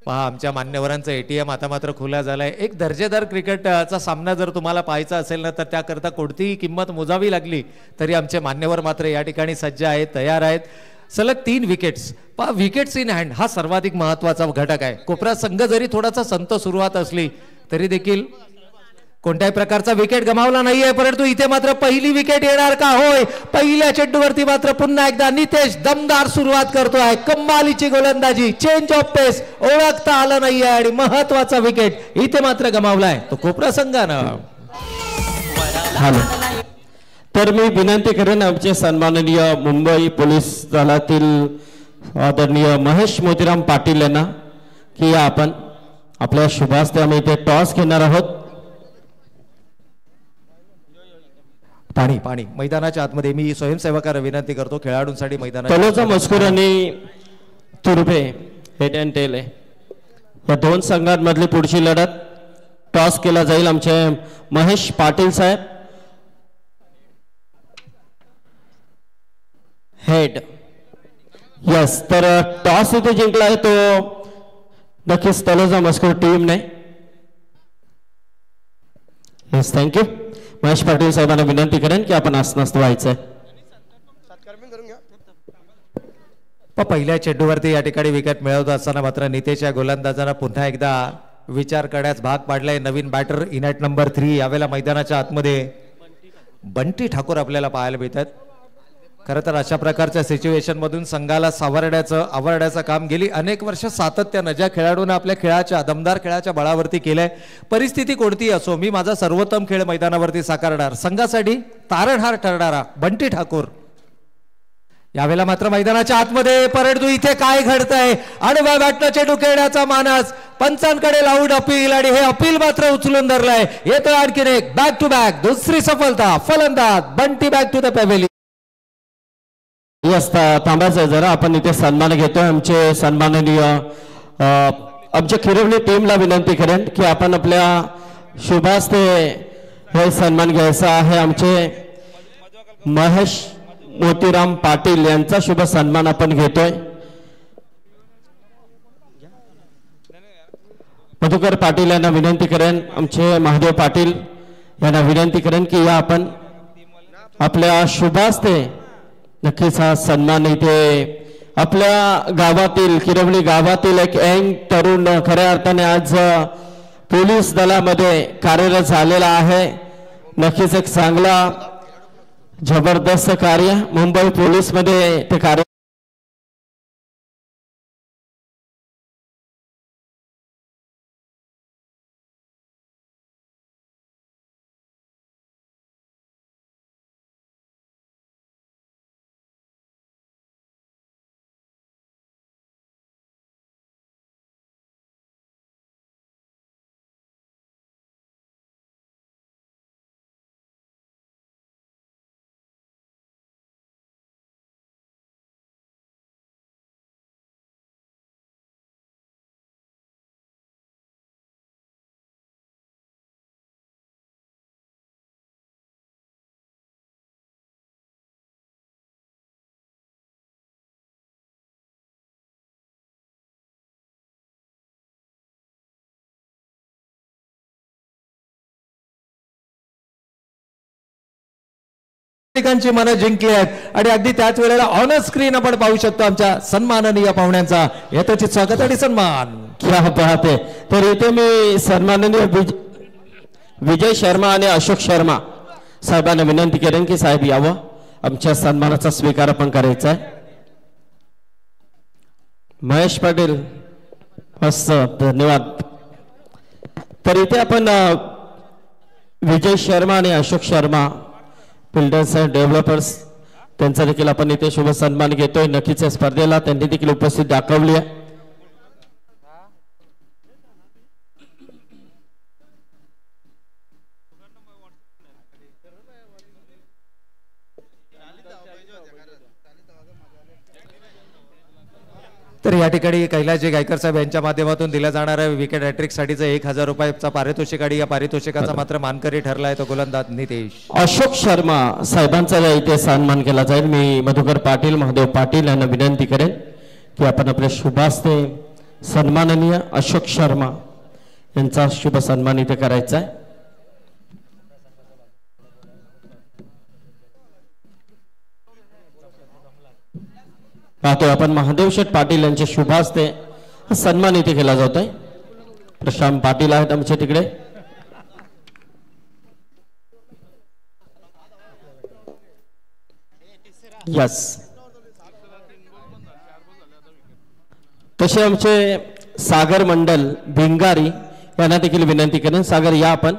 Speaker 4: पहा, आमच्या मान्यवरांचं ATM आता मात्र खुला झालाय. एक दर्जेदार क्रिकेटचा सामना जर तुम्हाला पाहायचा असेल ना तर त्याकरता कोणतीही किंमत मोजावी लागली तरी आमचे मान्यवर मात्र या ठिकाणी सज्ज आहेत, तयार आहेत. सलग 3 विकेट्स. पहा, विकेट्स इन हँड हा सर्वाधिक महत्वाचा घटक आहे. कोपरा संघ जरी थोडासा संत सुरुवात असली तरी देखील कोणत्याही प्रकारचा विकेट गमावला नाहीये. परंतु इथे मात्र पहिली विकेट येणार का? होय, पहिल्या चेंडूवरती मात्र पुन्हा एकदा नितेश दमदार सुरुवात करतोय. कमालीची गोलंदाजी, चेंज ऑफ पेस ओळखता आलं नाहीये आणि महत्वाचा विकेट इथे मात्र गमावलाय तो कोपरा संघानं.
Speaker 1: तर मी विनंती करेन आमचे सन्माननीय मुंबई पोलीस दलातील आदरणीय महेश मोतीराम पाटील यांना की आपण आपल्या शुभास्ते इथे टॉस घेणार आहोत.
Speaker 4: पाणी मैदानाच्या आतमध्ये मी स्वयंसेवकांना विनंती करतो खेळाडूंसाठी मैदानात
Speaker 1: तलोजा मजकूर आणि तुर्भे हेड अँड टेल आहे. या 2 संघांमधली पुढची लढत टॉस केला जाईल. आमचे महेश पाटील साहेब हेड. यस, तर टॉस इथे जिंकला आहे तो नक्कीच तलोजा मजकूर टीमने. Yes, thank you. महेश पाटील साहेबांना विनंती करेन की आपण आसनस्थ व्हायचंय.
Speaker 4: पहिल्या चेंडूवरती या ठिकाणी विकेट मिळवत असताना मात्र नितेश या गोलंदाजांना पुन्हा एकदा विचार करण्यास भाग पाडलाय. नवीन बॅटर इनॅट नंबर 3 यावेळेला मैदानाच्या आतमध्ये बंटी ठाकूर आपल्याला पाहायला मिळतात. खरं तर अशा प्रकारच्या सिच्युएशन मधून संघाला आवरण्याचं काम गेली अनेक वर्ष सातत्यानं ज्या खेळाडूंना आपल्या खेळाच्या दमदार खेळाच्या बळावरती केलंय. परिस्थिती कोणतीही असो मी माझा सर्वोत्तम खेळ मैदानावरती साकारणार, संघासाठी तारणहार ठरणारा बंटी ठाकूर यावेळेला मात्र मैदानाच्या आतमध्ये परंतु इथे काय घडतंय आणि बॅटनं चेंडू खेळण्याचा मानस पंचांकडे लाऊड अपील आणि हे अपील मात्र उचलून धरलंय. येतोय आणखीन एक बॅक टू बॅक दुसरी सफलता. फलंदाज Bunty back to the pavilion.
Speaker 1: थांबायचं जरा आपण इथे सन्मान घेतोय. आमचे सन्माननीय आमच्या खिरवली टीमला विनंती करेन की आपण आपल्या शुभास्ते हे सन्मान घ्यायचा आहे. आमचे महेश मोतीराम पाटील यांचा शुभ सन्मान आपण घेतोय. मधुकर पाटील यांना विनंती करेन, आमचे महादेव पाटील यांना विनंती करेन की या आपण आपल्या शुभास्ते नक्कीच हा सन्मान इथे आपल्या गावातील किरवली गावातील एक यंग तरुण खऱ्या अर्थाने आज पोलीस दलामध्ये कार्यरत झालेला आहे. नक्कीच एक चांगला जबरदस्त कार्य मुंबई पोलीस मध्ये ते कार्य
Speaker 4: ठिकाणची मनं जिंकली आहेत आणि अगदी त्याच वेळेला ऑन स्क्रीन आपण पाहू शकतो आमच्या सन्माननीय पाहुण्यांचा यथोचित स्वागत आणि सन्मान.
Speaker 1: क्या बात है. तर इथे मी सन्माननीय विजय शर्मा आणि अशोक शर्मा साहेबांना विनंती करेन की साहेब यावं, आमच्या सन्मानाचा स्वीकार आपण करायचा आहे. महेश पाटील मस्त धन्यवाद. तर इथे आपण विजय शर्मा आणि Ashok Sharma builders and developers त्यांचा देखील आपण इथे शुभ सन्मान घेतोय. नक्कीच या स्पर्धेला त्यांनी देखील उपस्थित दाखवली आहे.
Speaker 4: तर या ठिकाणी कैलासजी गायकर साहेब यांच्या माध्यमातून दिल्या जाणाऱ्या विकेट हॅट्रिक साठीचं 1000 रुपयाचा पारितोषिक आणि या पारितोषिकाचा मात्र मानकरी ठरलाय तो गोलंदाज नितेश.
Speaker 1: अशोक शर्मा साहेबांचा इथे सन्मान केला जाईल. मी मधुकर पाटील महादेव पाटील यांना विनंती करेन की आपण आपल्या शुभास्ते सन्माननीय अशोक शर्मा यांचा शुभ सन्मान इथे करायचा आहे. पाहतोय आपण महादेव शेठ पाटील यांच्या शुभास्ते सन्मान इथे केला जातोय. प्रशांत पाटील आहेत आमच्या तिकडे. यस तसे आमचे सागर मंडल भिंगारी यांना देखील विनंती करेन. सागर या आपण.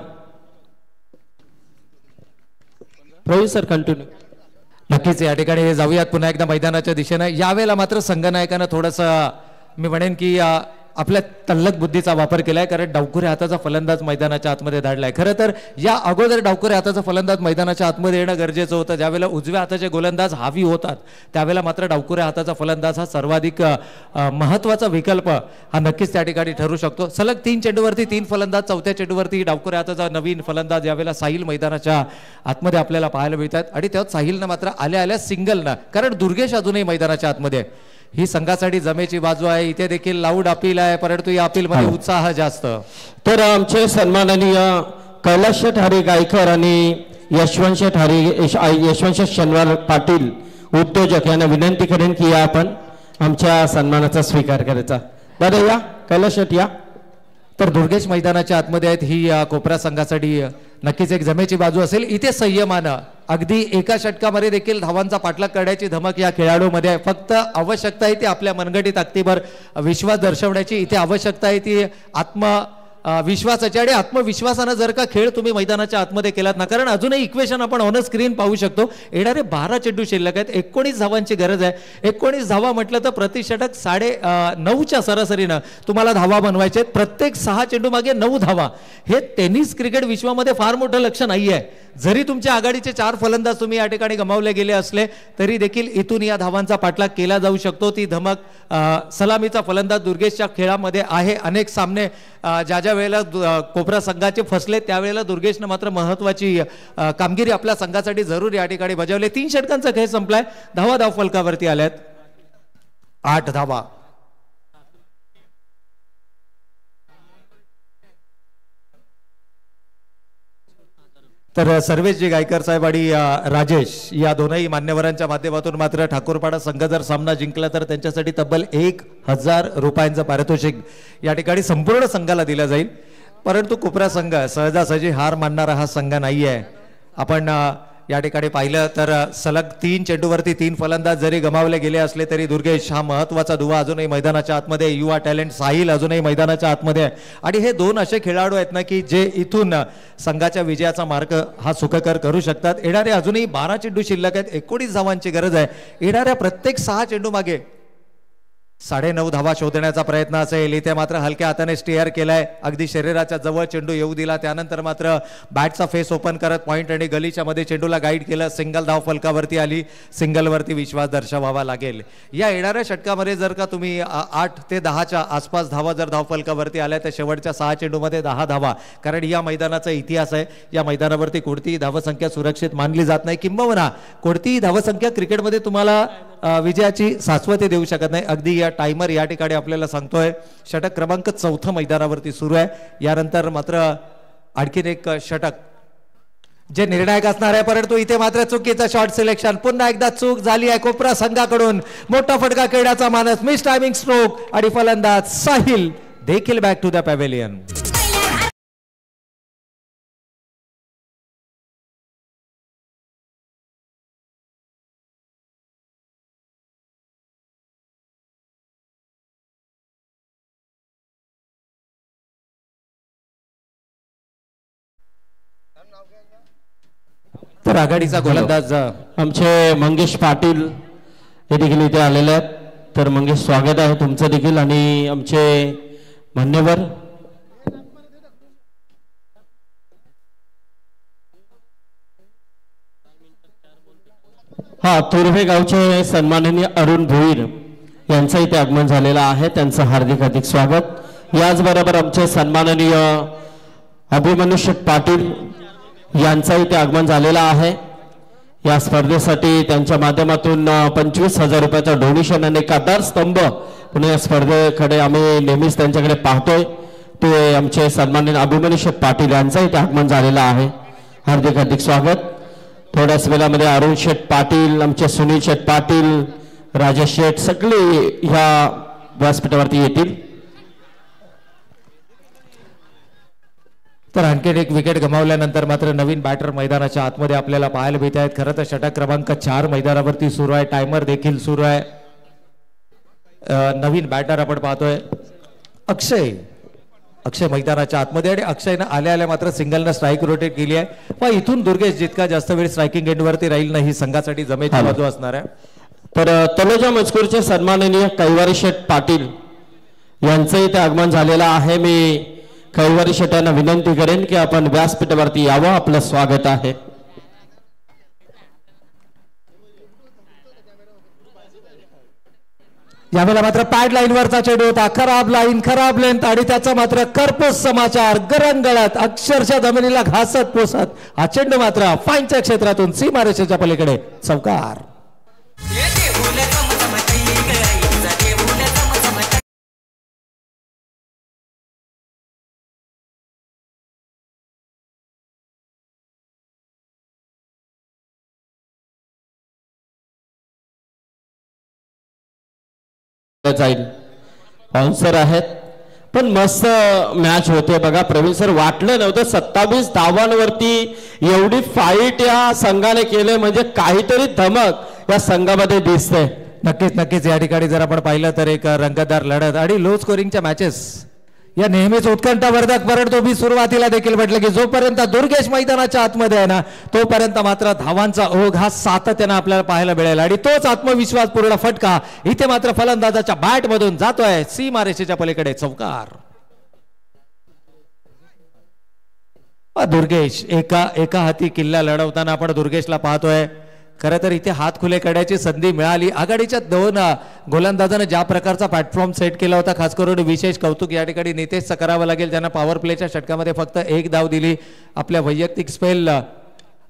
Speaker 1: Pravin sir continue.
Speaker 4: नक्कीच या ठिकाणी जाऊयात पुन्हा एकदा मैदानाच्या दिशेने. यावेळेला मात्र संघनायकानं थोडंसं मी म्हणेन की आपल्या तल्लक बुद्धीचा वापर केलाय, कारण डावखुरे हाताचा फलंदाज मैदानाच्या आतमध्ये धाडलाय. खरं तर या अगोदर डावखुरे हाताचा फलंदाज मैदानाच्या आतमध्ये येणं गरजेचं होतं. ज्यावेळेला उजव्या हाताचे गोलंदाज हावी होतात त्यावेळेला मात्र डावखुरे हाताचा फलंदाज हा सर्वाधिक महत्वाचा विकल्प हा नक्कीच त्या ठिकाणी ठरू शकतो. सलग 3 चेंडूवरती 3 फलंदाज, चौथ्या चेंडूवरती डावखुरे हाताचा नवीन फलंदाज यावेळेला साहिल मैदानाच्या आतमध्ये आपल्याला पाहायला मिळतात. आणि त्यात साहिलनं मात्र आल्या आल्या सिंगलनं, कारण दुर्गेश अजूनही मैदानाच्या आतमध्ये, ही संघासाठी जमेची बाजू आहे. इथे देखील लाऊड अपील आहे, परंतु या अपील मध्ये उत्साह जास्त.
Speaker 1: तर आमचे सन्माननीय कैलास हरी गायकर आणि यशवंत शनिवार पाटील उद्योजक यांना विनंती करेन की या आपण आमच्या सन्मानाचा स्वीकार करायचा. दादा या, कैलास शेट या.
Speaker 4: तर दुर्गेश मैदानाच्या आतमध्ये आहेत. ही कोपरा संघासाठी नक्कीच एक जमेची बाजू असेल. इथे संयमानं अगदी एका षटकामध्ये देखील धावांचा पाठलाग करण्याची धमक या खेळाडूमध्ये आहे. फक्त आवश्यकता आहे ती आपल्या मनगटी ताकदीवर विश्वास दर्शवण्याची. इथे आवश्यकता आहे ती विश्वासाची आणि आत्मविश्वासानं जर का खेळ तुम्ही मैदानाच्या आतमध्ये केलात ना, कारण अजूनही इक्वेशन आपण ऑन स्क्रीन पाहू शकतो. येणारे 12 चेंडू शिल्लक आहेत. 19 धावांची गरज आहे. 19 धावा म्हटलं तर प्रतिषटक 9.5च्या सरासरीनं तुम्हाला धावा बनवायचे आहेत. प्रत्येक 6 चेंडू मागे 9 धावा. हे टेनिस क्रिकेट विश्वामध्ये फार मोठं लक्ष नाही आहे. जरी तुमच्या आघाडीचे 4 फलंदाज तुम्ही या ठिकाणी गमावले गेले असले तरी देखील इथून या धावांचा पाठलाग केला जाऊ शकतो. ती धमक सलामीचा फलंदाज दुर्गेशच्या खेळामध्ये आहे. अनेक सामने ज्या वेळेला कोपरा संघाचे फसले त्यावेळेला दुर्गेशनं मात्र महत्वाची कामगिरी आपल्या संघासाठी जरूर या ठिकाणी बजावले. 3 षटकांचा खेळ संपलाय. धावा धाव फलकावरती आल्यात 8 धावा. तर सर्वेशजी गायकर साहेब आणि राजेश या दोनही मान्यवरांच्या माध्यमातून मात्र ठाकूरपाडा संघ जर सामना जिंकला तर त्यांच्यासाठी तब्बल 1,000 रुपयांचं पारितोषिक या ठिकाणी संपूर्ण संघाला दिलं जाईल. परंतु कोपरा संघ सहजासहजी हार मानणारा हा संघ नाही आहे. आपण या ठिकाणी पाहिलं तर सलग 3 चेंडूवरती 3 फलंदाज जरी गमावले गेले असले तरी दुर्गेश हा महत्वाचा दुवा अजूनही मैदानाच्या आतमध्ये. युवा टॅलेंट साहिल अजूनही मैदानाच्या आतमध्ये आहे. आणि हे 2 असे खेळाडू आहेत ना की जे इथून संघाच्या विजयाचा मार्ग हा सुखकर करू शकतात. येणारे अजूनही 12 चेंडू शिल्लक आहेत. 19 धावांची गरज आहे. येणाऱ्या प्रत्येक 6 चेंडू मागे 9.5 धावा शोधण्याचा प्रयत्न असेल. इथे मात्र हलक्या हाताने स्टेअर केलाय. अगदी शरीराच्या जवळ चेंडू येऊ दिला. त्यानंतर मात्र बॅटचा फेस ओपन करत पॉइंट आणि गलीच्या मध्ये चेंडूला गाईड केलं. सिंगल धाव फलकावरती आली. सिंगलवरती विश्वास दर्शवावा लागेल. या येणाऱ्या षटकामध्ये जर का तुम्ही 8 ते 10च्या आसपास धावा जर धाव फलकावरती आल्या तर शेवटच्या 6 चेंडूमध्ये 10 धावा. कारण या मैदानाचा इतिहास आहे. या मैदानावरती कोणतीही धावसंख्या सुरक्षित मानली जात नाही. किंबहुना कोणतीही धावसंख्या क्रिकेटमध्ये तुम्हाला विजयाची शाश्वती देऊ शकत नाही. अगदी या टाइमर या ठिकाणी आपल्याला सांगतोय षटक क्रमांक 4 मैदानावरती सुरू आहे. यानंतर मात्र आणखीन एक षटक जे निर्णायक असणार आहे. परंतु इथे मात्र चुकीचं शॉट सिलेक्शन. पुन्हा एकदा चूक झाली आहे कोपरा संघाकडून. मोठा फटका खेळण्याचा मानस. मिस टायमिंग स्ट्रोक आणि फलंदाज साहिल देखील बॅक टू द पॅव्हेलियन. तर आघाडीचा गोलंदाज
Speaker 1: आमचे मंगेश पाटील हे देखील इथे आलेले आहेत. तर मंगेश स्वागत आहे तुमचं देखील. आणि आमचे मान्यवर तुर्भे गावचे सन्माननीय अरुण भोईर यांचं इथे आगमन झालेलं आहे. त्यांचं हार्दिक हार्दिक स्वागत. याचबरोबर आमचे सन्माननीय अभिमन्यू शेठ पाटील यांचं इथे आगमन झालेलं आहे. या स्पर्धेसाठी त्यांच्या माध्यमातून 25,000 रुपयाचा डोनेशन आणि एक आधारस्तंभ पुणे या स्पर्धेकडे आम्ही नेहमीच त्यांच्याकडे पाहतोय. ते आमचे सन्माननीय अभिमन्यू शेठ पाटील यांचं इथे आगमन झालेलं आहे. हार्दिक हार्दिक स्वागत. थोड्याच वेळामध्ये अरुण शेठ पाटील, आमचे सुनील शेठ पाटील, राजेश शेठ सगळे ह्या व्यासपीठावरती येतील.
Speaker 4: तर आणखीन एक विकेट गमावल्यानंतर मात्र नवीन बॅटर मैदानाच्या आतमध्ये आपल्याला पाहायला मिळत आहेत. खरं तर षटक क्रमांक 4 मैदानावरती सुरू आहे. टायमर देखील सुरू आहे. नवीन बॅटर आपण पाहतोय अक्षय मैदानाच्या आतमध्ये. आणि अक्षयनं आल्या आल्या मात्र सिंगलनं स्ट्राईक रोटेट केली आहे. पण इथून दुर्गेश जितका जास्त वेळ स्ट्रायकिंग एंडवरती राहील ना ही संघासाठी जमेची बाजू असणार आहे.
Speaker 1: तर तलोजा मजकूरचे सन्माननीय कैवारी शेठ पाटील यांचं इथे आगमन झालेलं आहे. मी कैवारी शेठांना विनंती करेन की आपण व्यासपीठावरती यावं. आपलं स्वागत आहे.
Speaker 4: यावेळेला मात्र पॅड लाईन वरचा चेंडू होता. खराब लाईन, खराब लेंथ आणि त्याचा मात्र करपोस समाचार गरंगळत अक्षरशः जमिनीला घासत पोसत हा चेंडू मात्र फाईनच्या क्षेत्रातून सीमारेषेच्या पलीकडे चौकार.
Speaker 1: जाईल ऑन्सर आहेत पण मस्त मॅच होते बघा प्रवीण सर. वाटलं नव्हतं 27 धावांवरती एवढी फाईट या संघाने केले म्हणजे काहीतरी धमक या संघामध्ये दिसते.
Speaker 4: नक्कीच या ठिकाणी जर आपण पाहिलं तर एक रंगतदार लढत आणि लो स्कोरिंगच्या मॅचेस या नेहमीच उत्कंठावर्धक. परंतु मी सुरुवातीला देखील म्हटलं की जोपर्यंत दुर्गेश मैदानाच्या आतमध्ये आहे ना तोपर्यंत मात्र धावांचा ओघ हा सातत्यानं आपल्याला पाहायला मिळेल आणि तोच आत्मविश्वास पूर्ण फटका इथे मात्र फलंदाजाच्या बॅट मधून जातोय सीमारेषेच्या पलीकडे चौकार. दुर्गेश एका हाती किल्ला लढवताना आपण दुर्गेशला पाहतोय. खरं तर इथे हात खुले करण्याची संधी मिळाली. आघाडीच्या दोन गोलंदाजाने ज्या प्रकारचा प्लॅटफॉर्म सेट केला होता खास करून विशेष कौतुक या ठिकाणी नितेशचं करावं लागेल ज्यांना पॉवर प्लेच्या षटकामध्ये फक्त एक धाव दिली. आपल्या वैयक्तिक स्पेल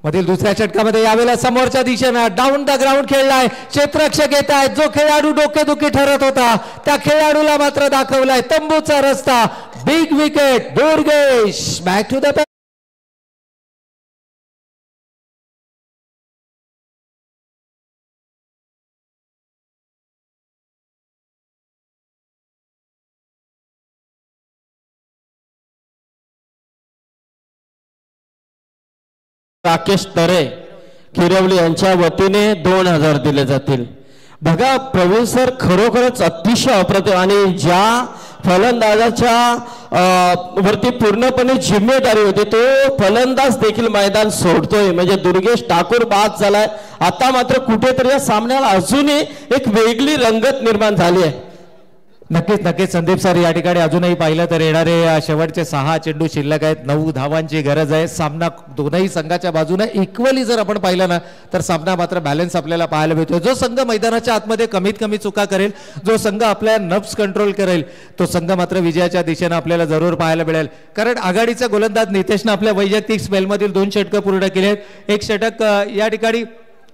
Speaker 4: मधील दुसऱ्या षटकामध्ये यावेळेला समोरच्या दिशेनं डाऊन द ग्राउंड खेळलाय. क्षेत्ररक्षक येत आहेत. जो खेळाडू डोकेदुखी ठरत होता त्या खेळाडूला मात्र दाखवलाय तंबूचा रस्ता. Big wicket Durgesh back to the
Speaker 1: Rakesh Tare Kirawali यांच्या वतीने 2000 दिले जातील. बघा प्रवीण सर खरोखरच अतिशय अप्रतिम आणि ज्या फलंदाजाच्या वरती पूर्णपणे जिम्मेदारी होती तो फलंदाज देखील मैदान सोडतोय म्हणजे दुर्गेश ठाकूर बाद झालाय. आता मात्र कुठेतरी या सामन्याला अजूनही एक वेगळी रंगत निर्माण झाली आहे.
Speaker 4: नक्कीच संदीप सर या ठिकाणी अजूनही पाहिलं तर येणारे शेवटचे 6 चेंडू शिल्लक आहेत. 9 धावांची गरज आहे. सामना दोनही संघाच्या बाजूने इक्वली जर आपण पाहिलं ना तर सामना मात्र बॅलन्स आपल्याला पाहायला मिळतो. जो संघ मैदानाच्या आतमध्ये कमीत कमी चुका करेल जो संघ आपल्या नफ्स कंट्रोल करेल तो संघ मात्र विजयाच्या दिशेने आपल्याला जरूर पाहायला मिळेल. कारण आघाडीचा गोलंदाज नितेशनं आपल्या वैयक्तिक स्पेलमधील 2 षटकं पूर्ण केलेत. एक षटक या ठिकाणी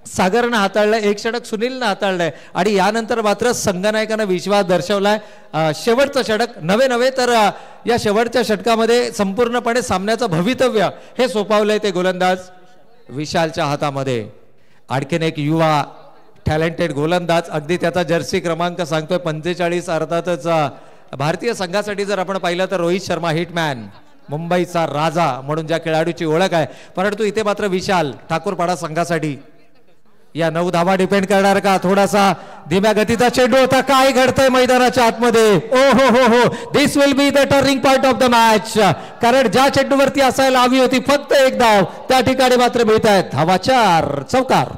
Speaker 4: सागरनं हाताळलंय. एक षटक सुनीलनं हाताळलंय आणि यानंतर मात्र संघनायकानं विश्वास दर्शवलाय. शेवटचं षटक नव्हे तर या शेवटच्या षटकामध्ये संपूर्णपणे सामन्याचं भवितव्य हे सोपावलंय ते गोलंदाज विशालच्या हातामध्ये. आणखीन एक युवा टॅलेंटेड गोलंदाज अगदी त्याचा जर्सी क्रमांक सांगतोय 45. अर्थातच भारतीय संघासाठी जर आपण पाहिलं तर रोहित शर्मा हिटमॅन मुंबईचा राजा म्हणून ज्या खेळाडूची ओळख आहे. परंतु इथे मात्र विशाल ठाकूरपाडा संघासाठी या 9 धावा डिपेंड करणार का. थोडासा धीम्या गतीचा चेंडू होता. काय घडतंय मैदानाच्या आतमध्ये. हो this will be the turning point of the match. कारण ज्या चेंडूवरती असायला हवी होती फक्त एक धाव त्या ठिकाणी मात्र मिळत आहेत धावा 4 चौकार.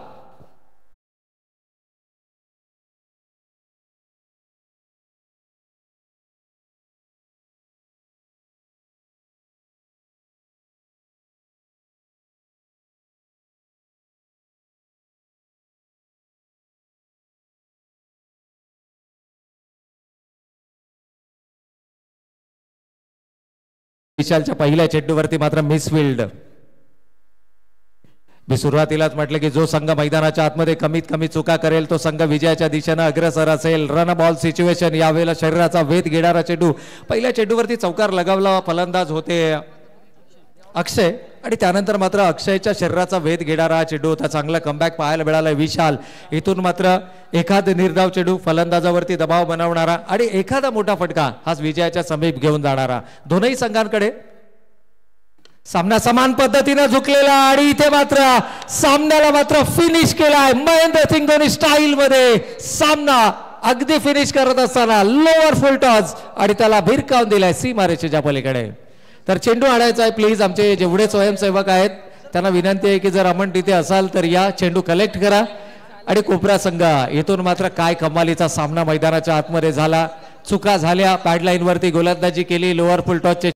Speaker 4: विशालच्या पहिल्या चेंडूवरती मात्र मिसफिल्ड. मी सुरुवातीलाच म्हटलं की जो संघ मैदानाच्या आतमध्ये कमीत कमी चुका करेल तो संघ विजयाच्या दिशेने अग्रसर असेल. रन बॉल सिच्युएशन यावेळेला शरीराचा वेध घेणारा चेंडू. पहिल्या चेंडूवरती चौकार लगावला फलंदाज होते अक्षय आणि त्यानंतर मात्र अक्षयच्या शरीराचा वेध घेणारा चेंडू होता. चांगला कमबॅक पाहायला मिळाला विशाल. इथून मात्र एखाद निर्धाव चेंडू फलंदाजावरती दबाव बनवणारा आणि एखादा मोठा फटका हाच विजयाच्या समीप घेऊन जाणारा. दोनही संघांकडे सामना समान पद्धतीने झुकलेला आणि इथे मात्र सामन्याला मात्र फिनिश केलाय महेंद्रसिंग धोनी स्टाईल मध्ये. सामना अगदी फिनिश करत असताना लोअर फुल टॉस आणि त्याला भिरकावून दिलाय सीमारेषेच्या पलीकडे. तर चेंडू आणायचा आहे प्लीज. आमचे जेवढे स्वयंसेवक आहेत त्यांना विनंती आहे की जर आपण तिथे असाल तर या चेंडू कलेक्ट करा. आणि कोपरा संघ इथून मात्र काय कमालीचा सामना मैदानाच्या आतमध्ये झाला. चुका झाल्या. पॅडलाईन वरती गोलंदाजी केली. लोअर फुल टॉसचे